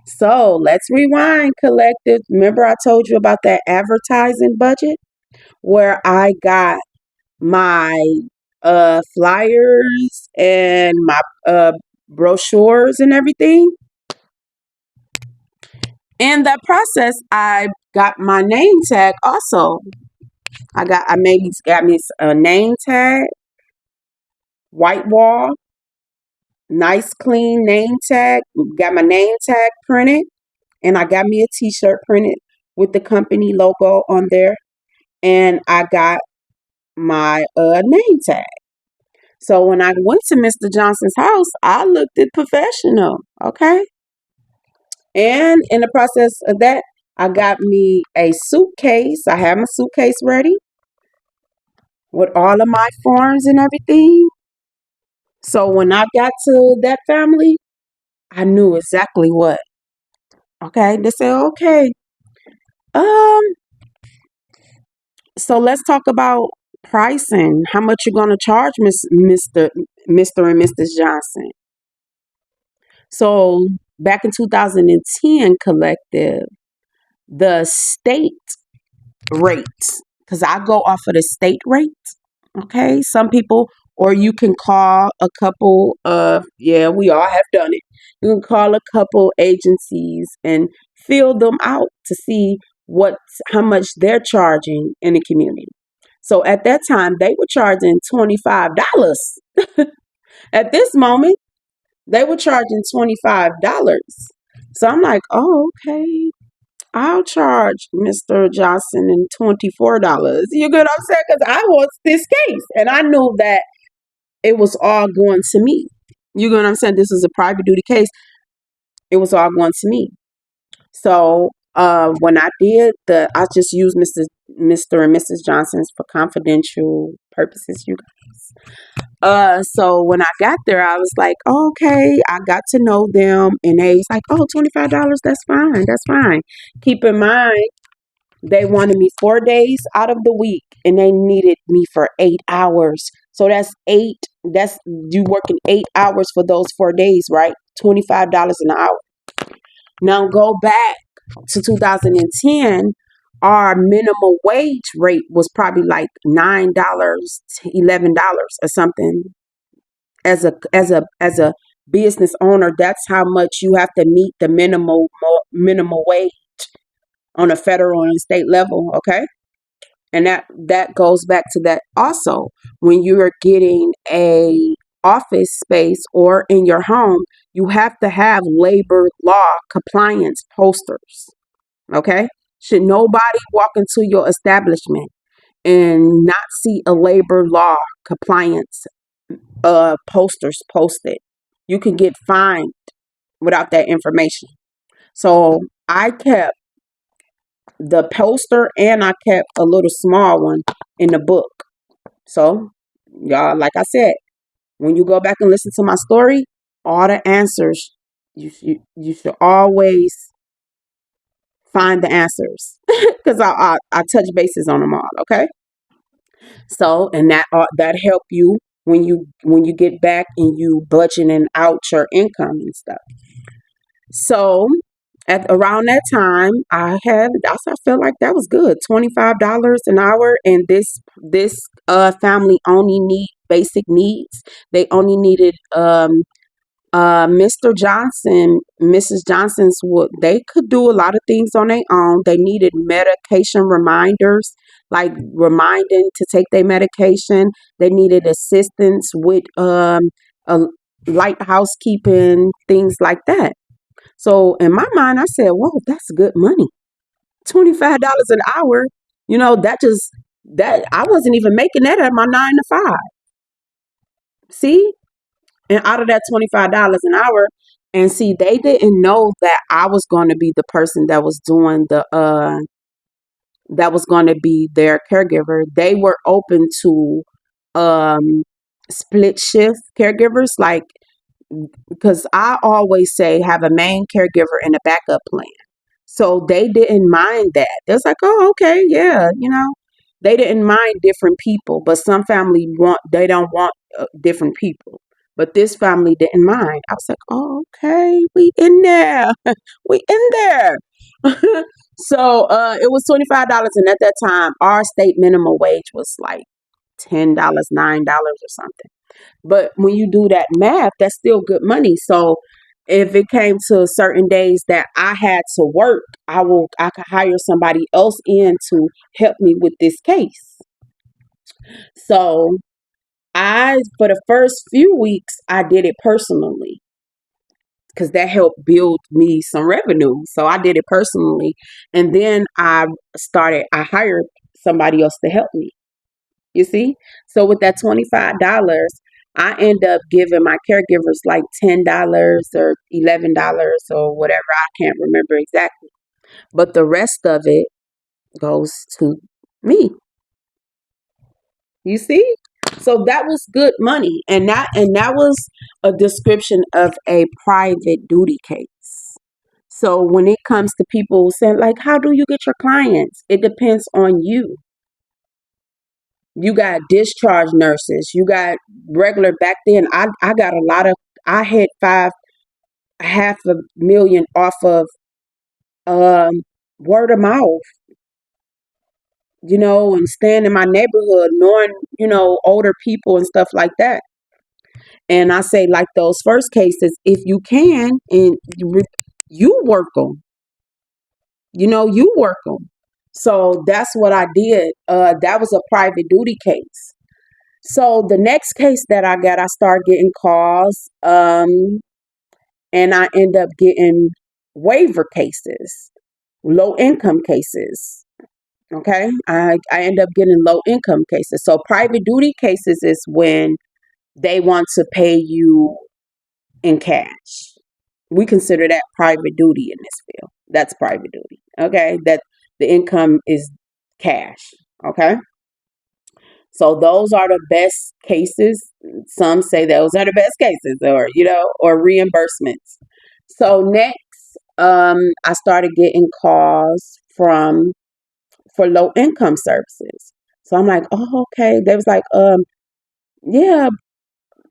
So let's rewind, collective. Remember I told you about that advertising budget where I got my flyers and my brochures and everything. In that process, I got my name tag also. I maybe got me a name tag, white wall, nice clean name tag. Got my name tag printed, and I got me a T-shirt printed with the company logo on there, and I got my name tag. So when I went to Mr. Johnson's house, I looked it professional, okay? And in the process of that, I got me a suitcase. I have my suitcase ready with all of my forms and everything. So when I got to that family, I knew exactly what. Okay, they said, okay. Um, so let's talk about pricing. How much you gonna charge, Mister and Mrs. Johnson? So back in 2010, collective, the state rates, because I go off of the state rate. Okay, some people, or you can call a couple of, yeah, we all have done it. You can call a couple agencies and fill them out to see how much they're charging in the community. So at that time, they were charging $25 At this moment, they were charging $25. So I'm like, oh, okay. I'll charge Mr. Johnson and $24. You get what I'm saying? Because I want this case. And I knew that it was all going to me. You get what I'm saying? This is a private duty case. It was all going to me. So when I did I just used Mr. and Mrs. Johnson's for confidential purposes. You so when I got there, I was like, okay, I got to know them, and they was like, oh, $25, that's fine, that's fine. Keep in mind, they wanted me 4 days out of the week, and they needed me for 8 hours. So that's eight. That's you working 8 hours for those 4 days, right? $25 an hour. Now go back to 2010. Our minimum wage rate was probably like $9 to $11 or something. As a business owner, that's how much you have to meet the minimum wage on a federal and state level. Okay, and that goes back to that also. When you are getting a office space or in your home, you have to have labor law compliance posters. Okay, should nobody walk into your establishment and not see a labor law compliance posters posted, you can get fined without that information. So I kept the poster and I kept a little small one in the book. So y'all, like I said, when you go back and listen to my story, all the answers, you should always find the answers because I touch bases on them all. Okay, so and that help you when you get back and you budgeting out your income and stuff. So at around that time, I felt like that was good, $25 an hour, and this family only need basic needs. They only needed Mr. Johnson, Mrs. Johnson's would they could do a lot of things on their own. They needed medication reminders, like reminding to take their medication. They needed assistance with a light housekeeping, things like that. So in my mind, I said, "Whoa, that's good money. $25 an hour. That just that I wasn't even making that at my 9 to 5. See, and out of that $25 an hour, and see, they didn't know that I was going to be the person that was going to be their caregiver. They were open to um split shift caregivers, like because I always say have a main caregiver and a backup plan. So they didn't mind that. They was like, oh, okay, yeah, they didn't mind different people, but some family they don't want different people. But this family didn't mind. I was like, oh, okay, we in there, we in there. So it was $25, and at that time, our state minimum wage was like $10, $9 or something. But when you do that math, that's still good money. So if it came to certain days that I had to work, I could hire somebody else in to help me with this case. So I for the first few weeks I did it personally because that helped build me some revenue. So I did it personally, and then I hired somebody else to help me. You see? So with that $25, I end up giving my caregivers like $10 or $11 or whatever. I can't remember exactly. But the rest of it goes to me. You see? So that was good money. And that was a description of a private duty case. So when it comes to people saying like, how do you get your clients? It depends on you. You got discharge nurses. You got regular back then. I got a lot of I had half a million off of um word of mouth, and staying in my neighborhood, knowing, older people and stuff like that. And I say like those first cases, if you can and you work them, you work them. So that's what I did. That was a private duty case. So the next case that I got, I start getting calls, and I end up getting waiver cases, low income cases. Okay, I end up getting low income cases. So private duty cases is when they want to pay you in cash. We consider that private duty in this field. That's private duty. Okay, that the income is cash. Okay, so those are the best cases. Some say those are the best cases, or or reimbursements. So next, I started getting calls from for low income services. So I'm like, oh, okay. They was like, yeah.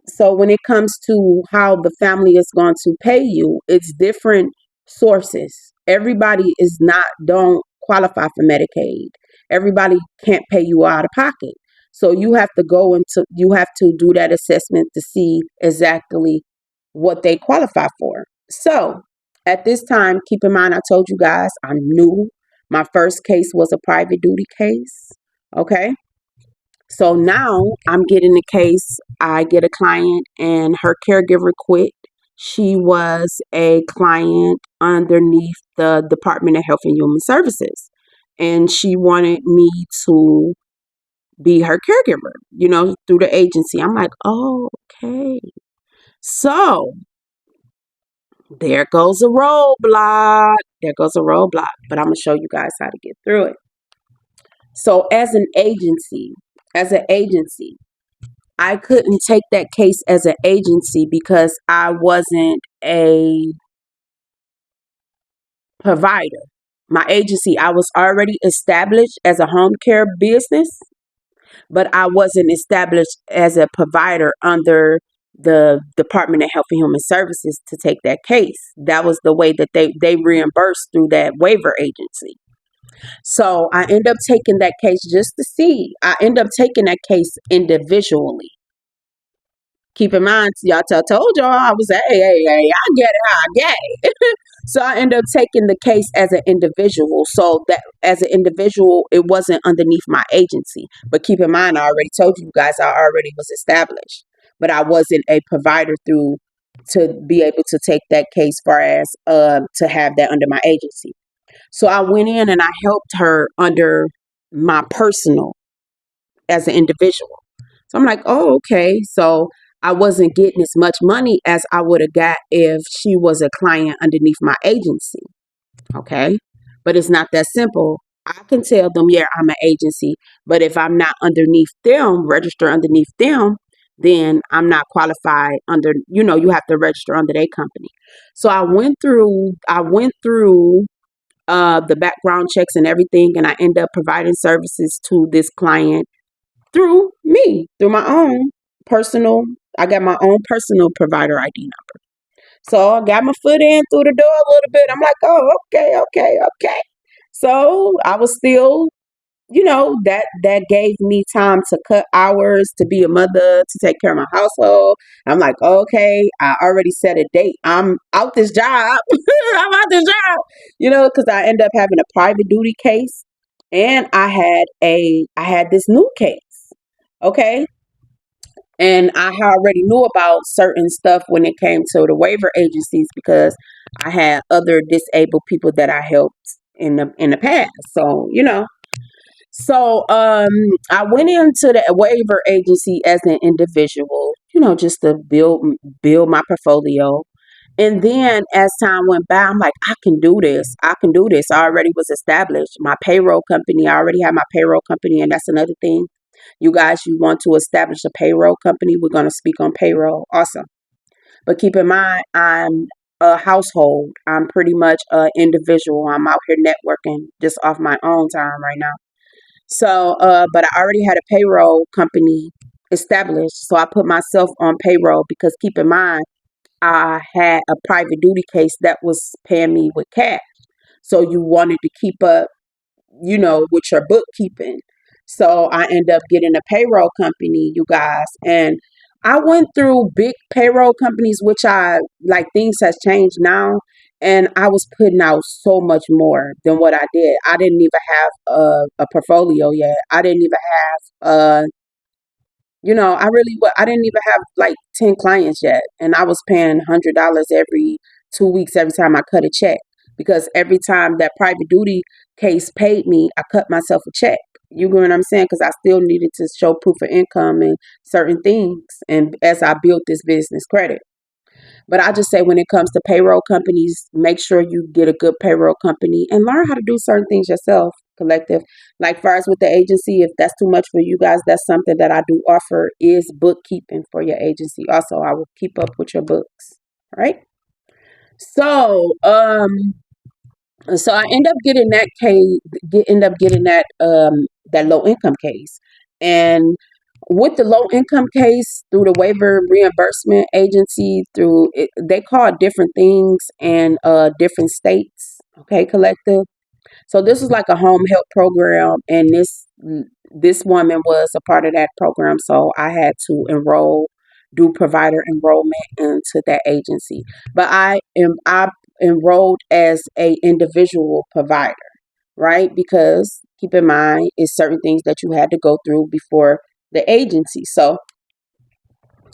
So when it comes to how the family is going to pay you, it's different sources. Everybody is not don't qualify for Medicaid. Everybody can't pay you out of pocket. So you have to do that assessment to see exactly what they qualify for. So at this time, keep in mind I told you guys I'm new. My first case was a private duty case. Okay. So now I'm getting the case. I get a client and her caregiver quit. She was a client underneath the Department of Health and Human Services. And she wanted me to be her caregiver, through the agency. I'm like, oh, okay. So there goes a roadblock. There goes a roadblock. But I'm going to show you guys how to get through it. So as an agency, I couldn't take that case as an agency because I wasn't a provider. My agency, I was already established as a home care business, but I wasn't established as a provider under the Department of Health and Human Services to take that case. That was the way that they reimbursed through that waiver agency. So I end up taking that case just to see. I end up taking that case individually. Keep in mind, y'all told y'all I was hey, I get it, I get it. So I ended up taking the case as an individual. So that as an individual, it wasn't underneath my agency. But keep in mind, I already told you guys I already was established, but I wasn't a provider through to be able to take that case far as to have that under my agency. So I went in and I helped her under my personal as an individual. So I'm like, oh, okay. So I wasn't getting as much money as I would have got if she was a client underneath my agency. Okay. But it's not that simple. I can tell them, yeah, I'm an agency. But if I'm not underneath them, register underneath them, then I'm not qualified under, you have to register under their company. So I went through the background checks and everything, and I end up providing services to this client through me, through my own personal. I got my own personal provider ID number. So I got my foot in through the door a little bit. I'm like, oh, okay, okay, okay. So I was still, that gave me time to cut hours, to be a mother, to take care of my household. I'm like, okay, I already set a date. I'm out this job. I'm out this job, because I end up having a private duty case, and I had this new case. Okay. And I already knew about certain stuff when it came to the waiver agencies because I had other disabled people that I helped in the past. So I went into the waiver agency as an individual, just to build my portfolio. And then as time went by, I'm like, I can do this. I can do this. I already was established. My payroll company, I already have my payroll company. And that's another thing. You guys, you want to establish a payroll company. We're going to speak on payroll. Awesome. But keep in mind, I'm a household. I'm pretty much an individual. I'm out here networking just off my own time right now. So, but I already had a payroll company established. So I put myself on payroll because keep in mind, I had a private duty case that was paying me with cash. So you wanted to keep up, with your bookkeeping. So I end up getting a payroll company, you guys. And I went through big payroll companies, which I like things has changed now. And I was putting out so much more than what I did. I didn't even have a portfolio yet. I didn't even have I really, I didn't even have like 10 clients yet. And I was paying $100 every 2 weeks every time I cut a check. Because every time that private duty case paid me, I cut myself a check. You know what I'm saying? Because I still needed to show proof of income and certain things. And as I built this business credit. But I just say when it comes to payroll companies, make sure you get a good payroll company and learn how to do certain things yourself, collective. Like far as with the agency, if that's too much for you guys, that's something that I do offer is bookkeeping for your agency. Also, I will keep up with your books. All right. So, so I end up getting that case, end up getting that low income case, and with the low income case through the waiver reimbursement agency, through it, they call it different things in different states. Okay, collective. So this is like a home health program, and this woman was a part of that program. So I had to do provider enrollment into that agency. But I enrolled as a individual provider, right? Because keep in mind, it's certain things that you had to go through before the agency. So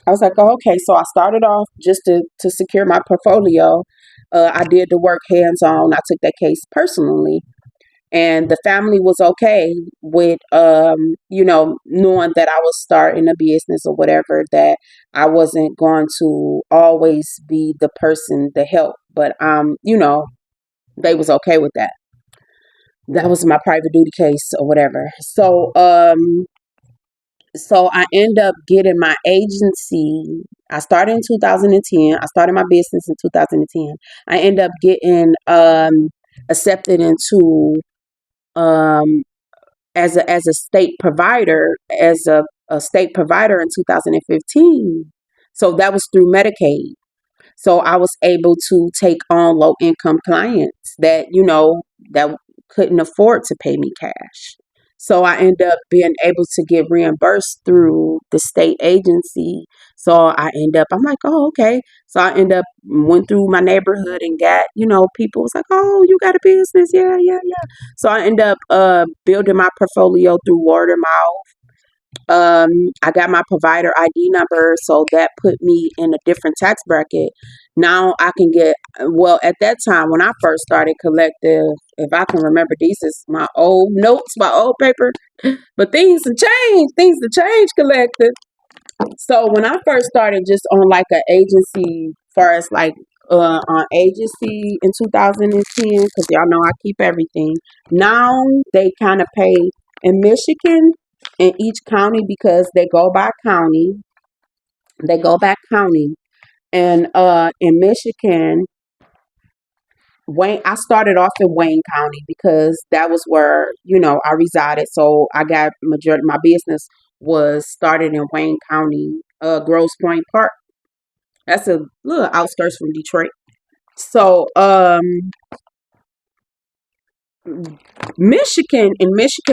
I was like, oh, okay. So I started off just to secure my portfolio. I did the work hands on. I took that case personally, and the family was okay with knowing that I was starting a business or whatever, that I wasn't going to always be the person to help, but they was okay with that. That was my private duty case or whatever. So I end up getting my agency. I started in 2010. I started my business in 2010. I end up getting accepted into um as a state provider, as a state provider in 2015. So that was through Medicaid. So I was able to take on low income clients that couldn't afford to pay me cash. So I end up being able to get reimbursed through the state agency. So I'm like, oh, okay. So I end up went through my neighborhood and got, people was like, oh, you got a business. Yeah, yeah, yeah. So I end up building my portfolio through word of mouth. I got my provider ID number, so that put me in a different tax bracket. Now I can get, well, at that time when I first started collective, if I can remember, these is my old notes, my old paper, but things have changed, collective. So when I first started just on like an agency, far as like on agency in 2010, because y'all know I keep everything. Now they kind of pay in Michigan in each county because they go by county. They go by county, and in Michigan, Wayne. I started off in Wayne County because that was where I resided. So I got majority. My business was started in Wayne County, Grosse Pointe Park. That's a little outskirts from Detroit. So, in Michigan,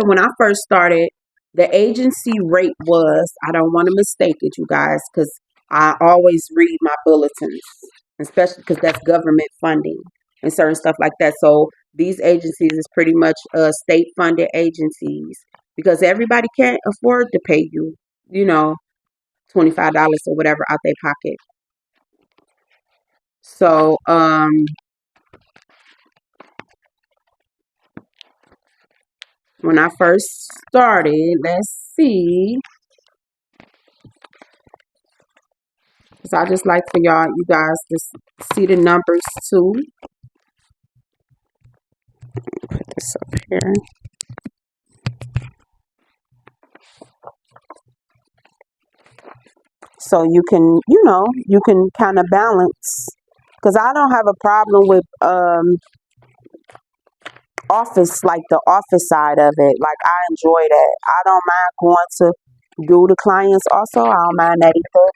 when I first started, the agency rate was, I don't want to mistake it, you guys, because I always read my bulletins, especially because that's government funding and certain stuff like that. So these agencies is pretty much state funded agencies because everybody can't afford to pay you, you know, $25 or whatever out their pocket. So, when I first started, let's see, because I just like for you guys to see the numbers too. Put this up here. So you can kind of balance. Because I don't have a problem with office, like the office side of it. Like I enjoy that. I don't mind going to do the clients also. I don't mind that either.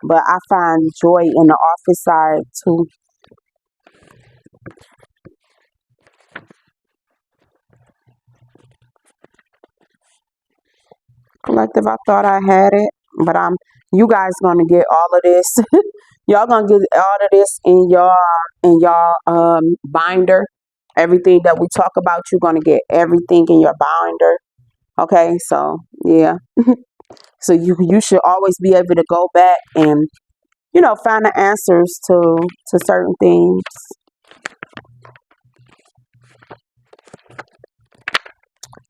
But I find joy in the office side too. Collective, I thought I had it, but you guys gonna get all of this. Y'all gonna get all of this in your binder. Everything that we talk about, you're gonna get everything in your binder. Okay, so yeah. So you should always be able to go back and find the answers to certain things.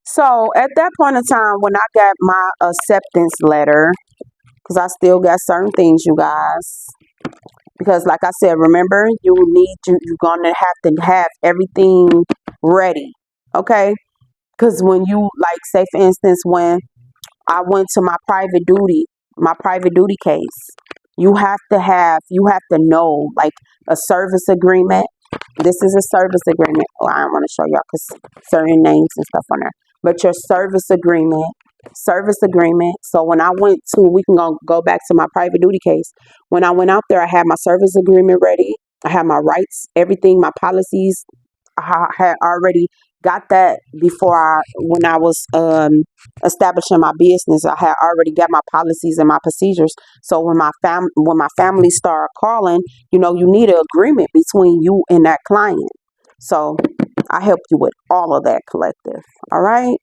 So at that point in time, when I got my acceptance letter, because I still got certain things, you guys. Because like I said, remember, you're gonna have to have everything ready, okay? Because when you, like, say for instance, when I went to my private duty case, you have to know, like, a service agreement. This is a service agreement. Oh, I don't want to show y'all because certain names and stuff on there. But your service agreement. So when I went to, we can go back to my private duty case. When I went out there, I had my service agreement ready. I had my rights, everything, my policies. I had already got that before when I was establishing my business. I had already got my policies and my procedures. So when my family started calling, you need an agreement between you and that client. So I helped you with all of that, collective. All right.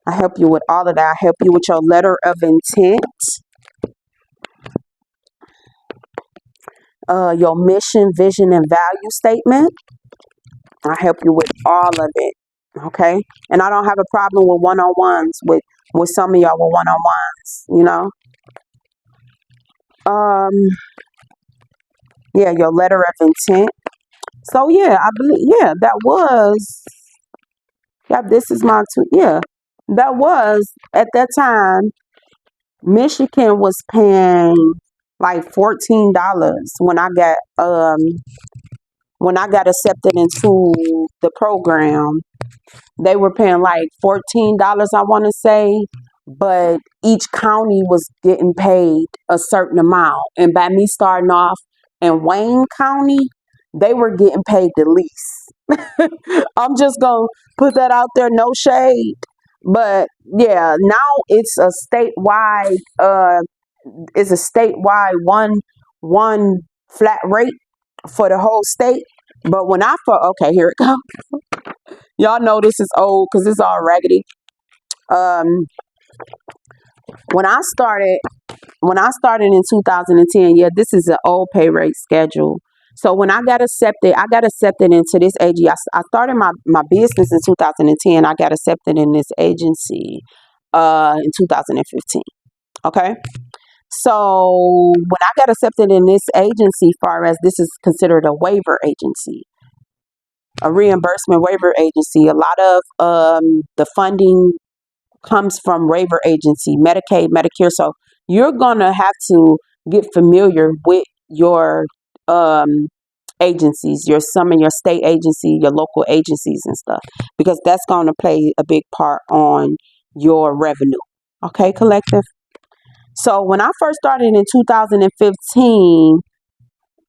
I help you with all of that. I help you with your letter of intent, your mission, vision, and value statement. I help you with all of it. Okay. And I don't have a problem with one-on-ones with some of y'all with one-on-ones. Um, yeah, your letter of intent. So yeah, I believe, yeah, this is my two, yeah, that was, at that time, Michigan was paying like $14 when I got accepted into the program. They were paying like $14, I want to say, but each county was getting paid a certain amount. And by me starting off in Wayne County, they were getting paid the least. I'm just gonna put that out there, no shade. But yeah, now it's a statewide one flat rate for the whole state. But when I thought, okay, here it comes. Y'all know this is old because it's all raggedy. Um, when I started in 2010, yeah, this is an old pay rate schedule. So when I got accepted into this agency. I started my business in 2010. I got accepted in this agency in 2015. Okay. So when I got accepted in this agency, far as this is considered a waiver agency, a reimbursement waiver agency, a lot of the funding comes from waiver agency, Medicaid, Medicare. So you're gonna have to get familiar with your um, agencies, some of your state agency, your local agencies and stuff, because that's gonna play a big part on your revenue. Okay, collective. So when I first started in 2015,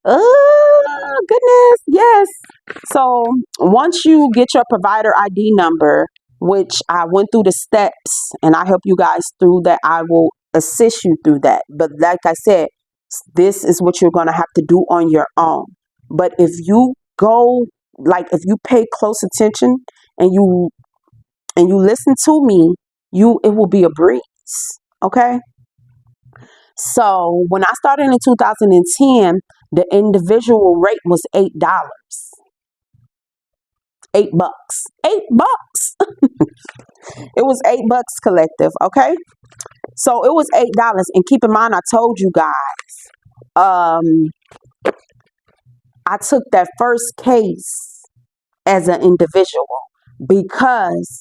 oh goodness, yes. So once you get your provider ID number, which I went through the steps and I help you guys through that, I will assist you through that. But like I said, this is what you're gonna have to do on your own. But if you pay close attention and you listen to me, it will be a breeze. Okay. So when I started in 2010, the individual rate was $8. $8. $8. It was $8, collective. Okay. So it was $8. And keep in mind, I told you guys, um, I took that first case as an individual because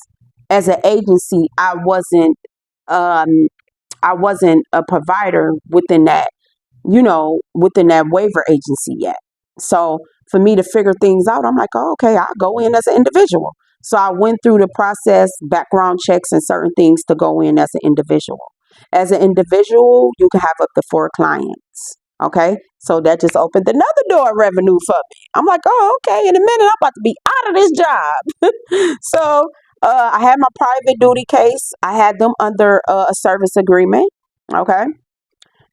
as an agency, um, I wasn't a provider within that waiver agency yet. So for me to figure things out, I'm like, oh, okay, I'll go in as an individual. So I went through the process, background checks and certain things to go in as an individual. As an individual, you can have up to 4 clients. Okay. So that just opened another door of revenue for me. I'm like, oh, okay, in a minute, I'm about to be out of this job. So I had my private duty case. I had them under a service agreement. Okay.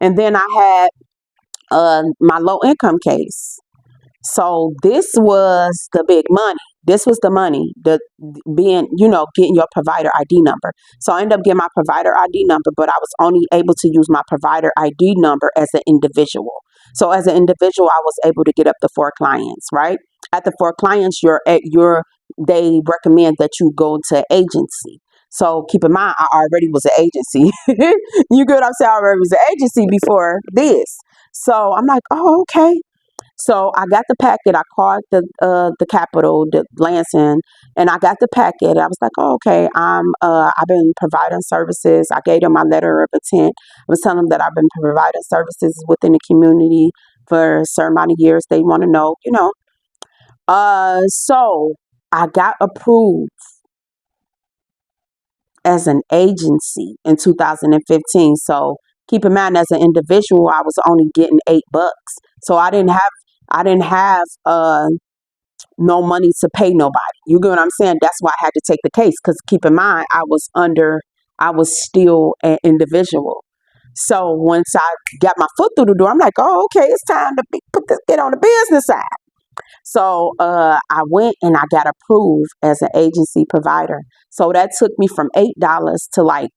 And then I had my low income case. So this was the big money. This was the money, the being, getting your provider ID number. So I ended up getting my provider ID number, but I was only able to use my provider ID number as an individual. So as an individual, I was able to get up to 4 clients, right? At the 4 clients, they recommend that you go to agency. So keep in mind, I already was an agency. You get what I'm saying? I already was an agency before this. So I'm like, oh, okay. So I got the packet. I called the Capitol, the Lansing, and I got the packet. I was like, oh, okay, I've been providing services. I gave them my letter of intent. I was telling them that I've been providing services within the community for a certain amount of years. They want to know. So I got approved as an agency in 2015. So keep in mind, as an individual, I was only getting $8. So I didn't have no money to pay nobody. You get what I'm saying? That's why I had to take the case, because keep in mind, I was still an individual. So once I got my foot through the door, I'm like, oh, okay, it's time to get on the business side. So I went and I got approved as an agency provider. So that took me from $8 to, like,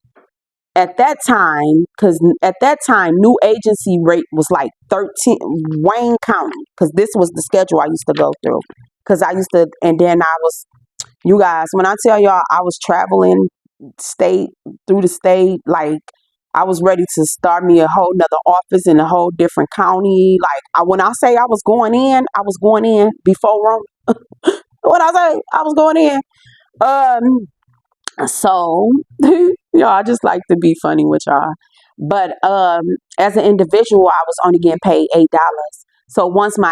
at that time, because at that time, new agency rate was like 13, Wayne County, because this was the schedule I used to go through. Because I used to, and then you guys, when I tell y'all I was traveling state through the state, like, I was ready to start me a whole nother office in a whole different county. Like, when I say I was going in before Rome. When I say I was going in, um, so, I just like to be funny with y'all. But as an individual, I was only getting paid $8. So once I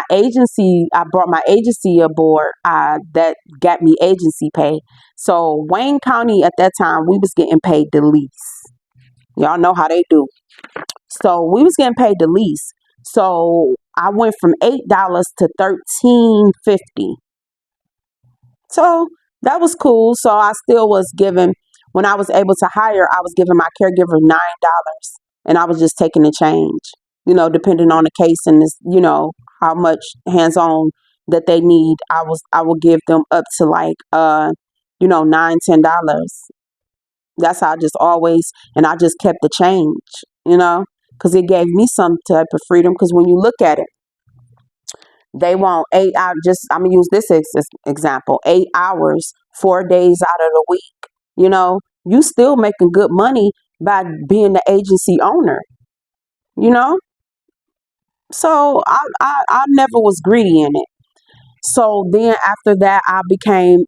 brought my agency aboard, that got me agency pay. So Wayne County at that time, we was getting paid the least. Y'all know how they do. So we was getting paid the least. So I went from $8 to 13.50. So that was cool. So I still was giving, when I was able to hire, I was giving my caregiver $9, and I was just taking the change, depending on the case and this, how much hands on that they need. I will give them up to, like, $9, $10. That's how I just always, and I just kept the change, because it gave me some type of freedom. Because when you look at it, they want 8 hours. I'm gonna use this example: 8 hours, 4 days out of the week. You still making good money by being the agency owner. You know, so I never was greedy in it. So then after that, I became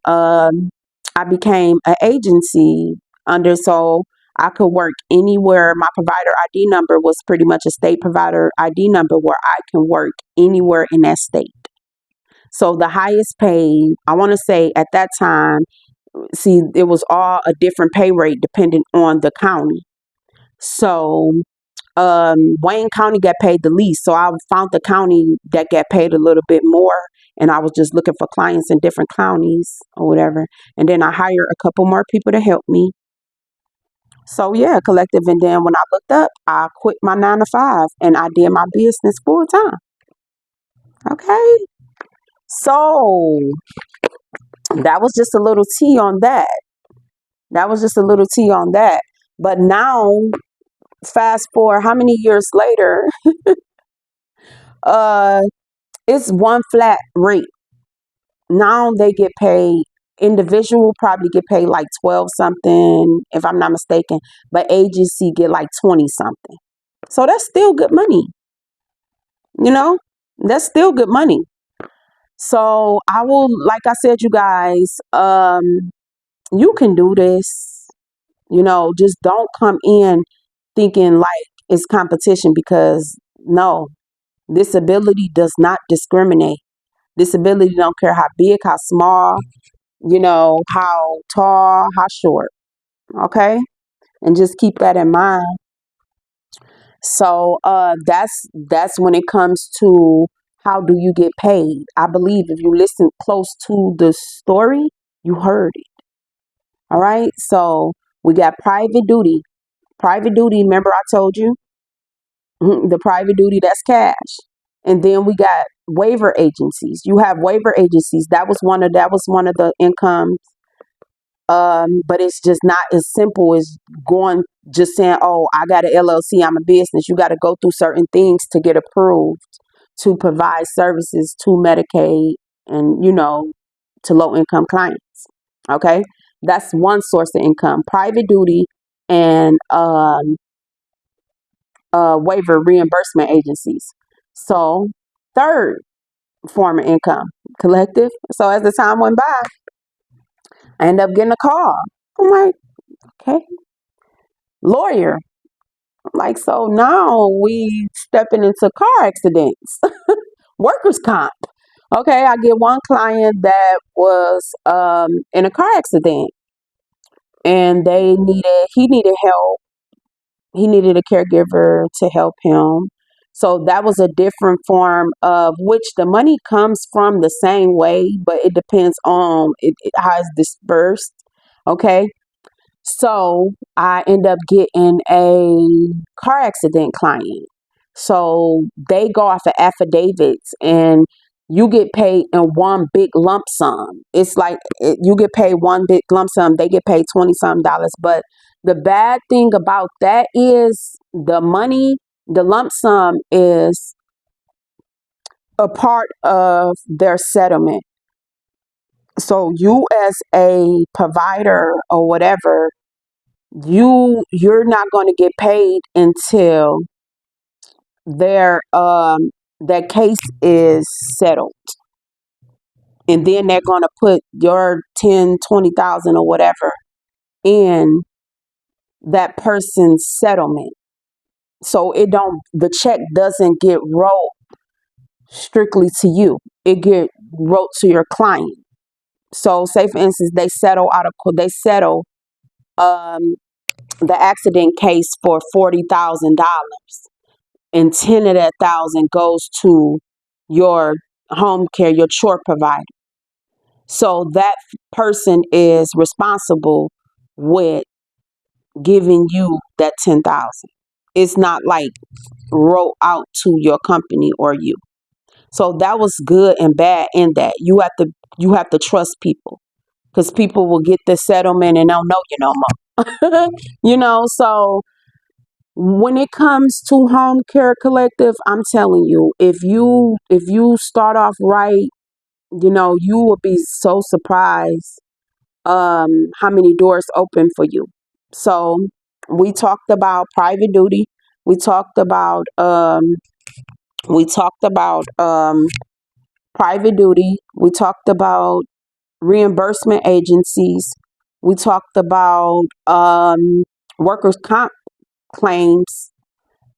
an agency under, so I could work anywhere. My provider ID number was pretty much a state provider ID number where I can work anywhere in that state. So the highest paid, I want to say at that time, see, it was all a different pay rate depending on the county. So Wayne County got paid the least. So I found the county that got paid a little bit more, and I was just looking for clients in different counties or whatever. And then I hired a couple more people to help me. So yeah, collective. And then when I looked up, I quit my 9 to 5 and I did my business full time. Okay. So that was just a little tea on that. That was just a little tea on that. But now, fast forward, how many years later, uh, it's one flat rate. Now they get paid, individual probably get paid like 12 something, if I'm not mistaken, but agency get like 20 something. So that's still good money, you know? That's still good money. So I will, like I said, you guys, you can do this. Just don't come in thinking like it's competition, because no, disability does not discriminate. Disability don't care how big, how small, how tall, how short. Okay? And just keep that in mind. So that's when it comes to how do you get paid. I believe if you listen close to the story, you heard it. All right? So we got private duty. Private duty, remember I told you? The private duty, that's cash. And then we got waiver agencies. You have waiver agencies. That was one of the incomes. But it's just not as simple as going just saying, "Oh, I got an LLC, I'm a business." You got to go through certain things to get approved to provide services to Medicaid and to low income clients. Okay, that's one source of income: private duty and waiver reimbursement agencies. So, third form of income, collective. So as the time went by, I ended up getting a call. I'm like, okay, lawyer. I'm like, so now we stepping into car accidents, workers' comp. Okay, I get one client that was in a car accident, and he needed help. He needed a caregiver to help him. So that was a different form of which the money comes from the same way, but it depends on how it's dispersed. Okay. So I end up getting a car accident client. So they go off of affidavits and you get paid in one big lump sum. It's like you get paid one big lump sum, they get paid 20 some dollars. But the bad thing about that is the money, the lump sum is a part of their settlement. So you as a provider or whatever, you're not going to get paid until their that case is settled, and then they're going to put your 10, 20,000 or whatever in that person's settlement. So it don't the check doesn't get wrote strictly to you, it get wrote to your client. So say for instance they settle um the accident case for $40,000, and 10 of that thousand goes to your home care, your chore provider. So that person is responsible with giving you that 10,000. It's not like wrote out to your company or you. So that was good and bad in that you have to trust people, because people will get the settlement and don't know you no more. So when it comes to home care collective, I'm telling you, if you start off right, you will be so surprised how many doors open for you. So we talked about private duty, we talked about we talked about private duty, we talked about reimbursement agencies, we talked about workers comp claims.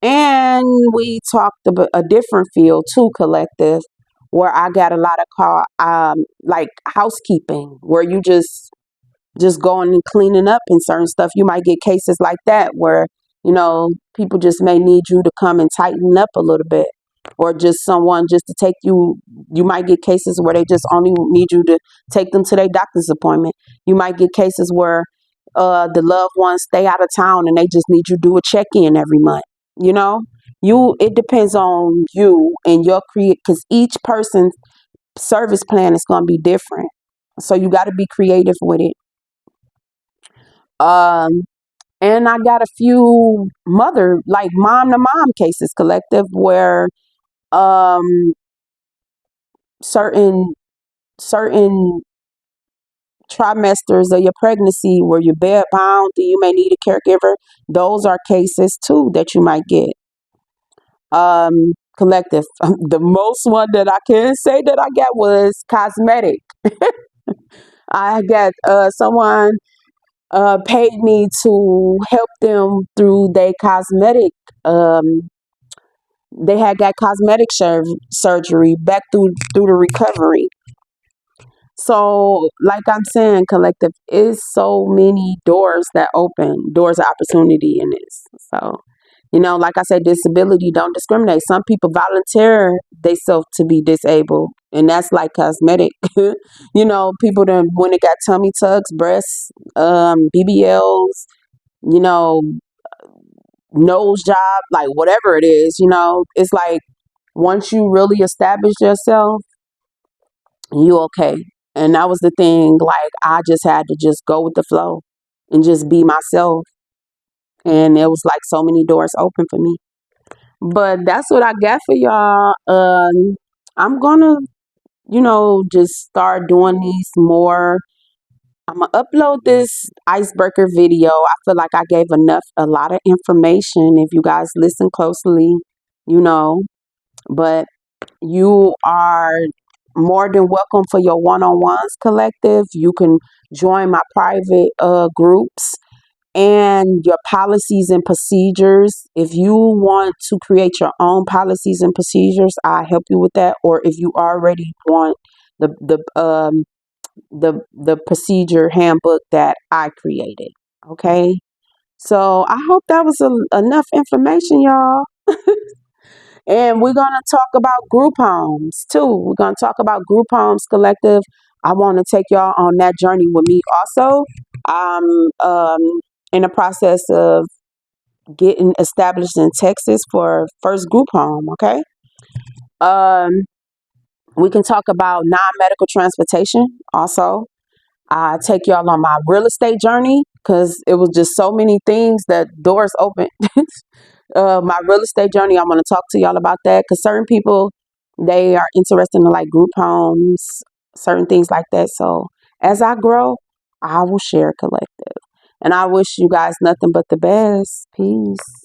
And we talked about a different field too, collective, where I got a lot of call, like housekeeping, where you just going and cleaning up and certain stuff. You might get cases like that where people just may need you to come and tighten up a little bit, or just someone just to take you. You might get cases where they just only need you to take them to their doctor's appointment. You might get cases where the loved ones stay out of town and they just need you to do a check-in every month. You know, it depends on you and your because each person's service plan is going to be different. So you got to be creative with it. Um, and I got a few like mom to mom cases, collective, where um certain certain trimesters of your pregnancy where you're bed bound and you may need a caregiver. Those are cases too that you might get. Collective. The most one that I can say that I got was cosmetic. I got someone paid me to help them through their cosmetic. Um, they had got cosmetic surgery back through the recovery. So, like I'm saying, collective is so many doors that open, doors of opportunity in this. So, like I said, disability don't discriminate. Some people volunteer themselves to be disabled, and that's like cosmetic. People that when it got tummy tucks, breasts, BBLs, you know, nose job, like whatever it is, it's like Once you really establish yourself, you okay. And that was the thing. Like, I just had to just go with the flow and just be myself. And it was like so many doors open for me. But that's what I got for y'all. I'm gonna, just start doing these more. I'm gonna upload this icebreaker video. I feel like I gave a lot of information if you guys listen closely, you know. But you are more than welcome for your one-on-ones collective. You can join my private groups and your policies and procedures. If you want to create your own policies and procedures, I help you with that. Or if you already want the procedure handbook that I created. Okay. So I hope that was enough information, y'all. And we're going to talk about group homes too. We're going to talk about group homes collective. I want to take y'all on that journey with me also. I'm in the process of getting established in Texas for first group home. Okay. Um, we can talk about non-medical transportation also. I take y'all on my real estate journey because it was just so many things that doors open. My real estate journey, I want to talk to y'all about that because certain people, they are interested in like group homes, certain things like that. So as I grow, I will share collective. And I wish you guys nothing but the best. Peace.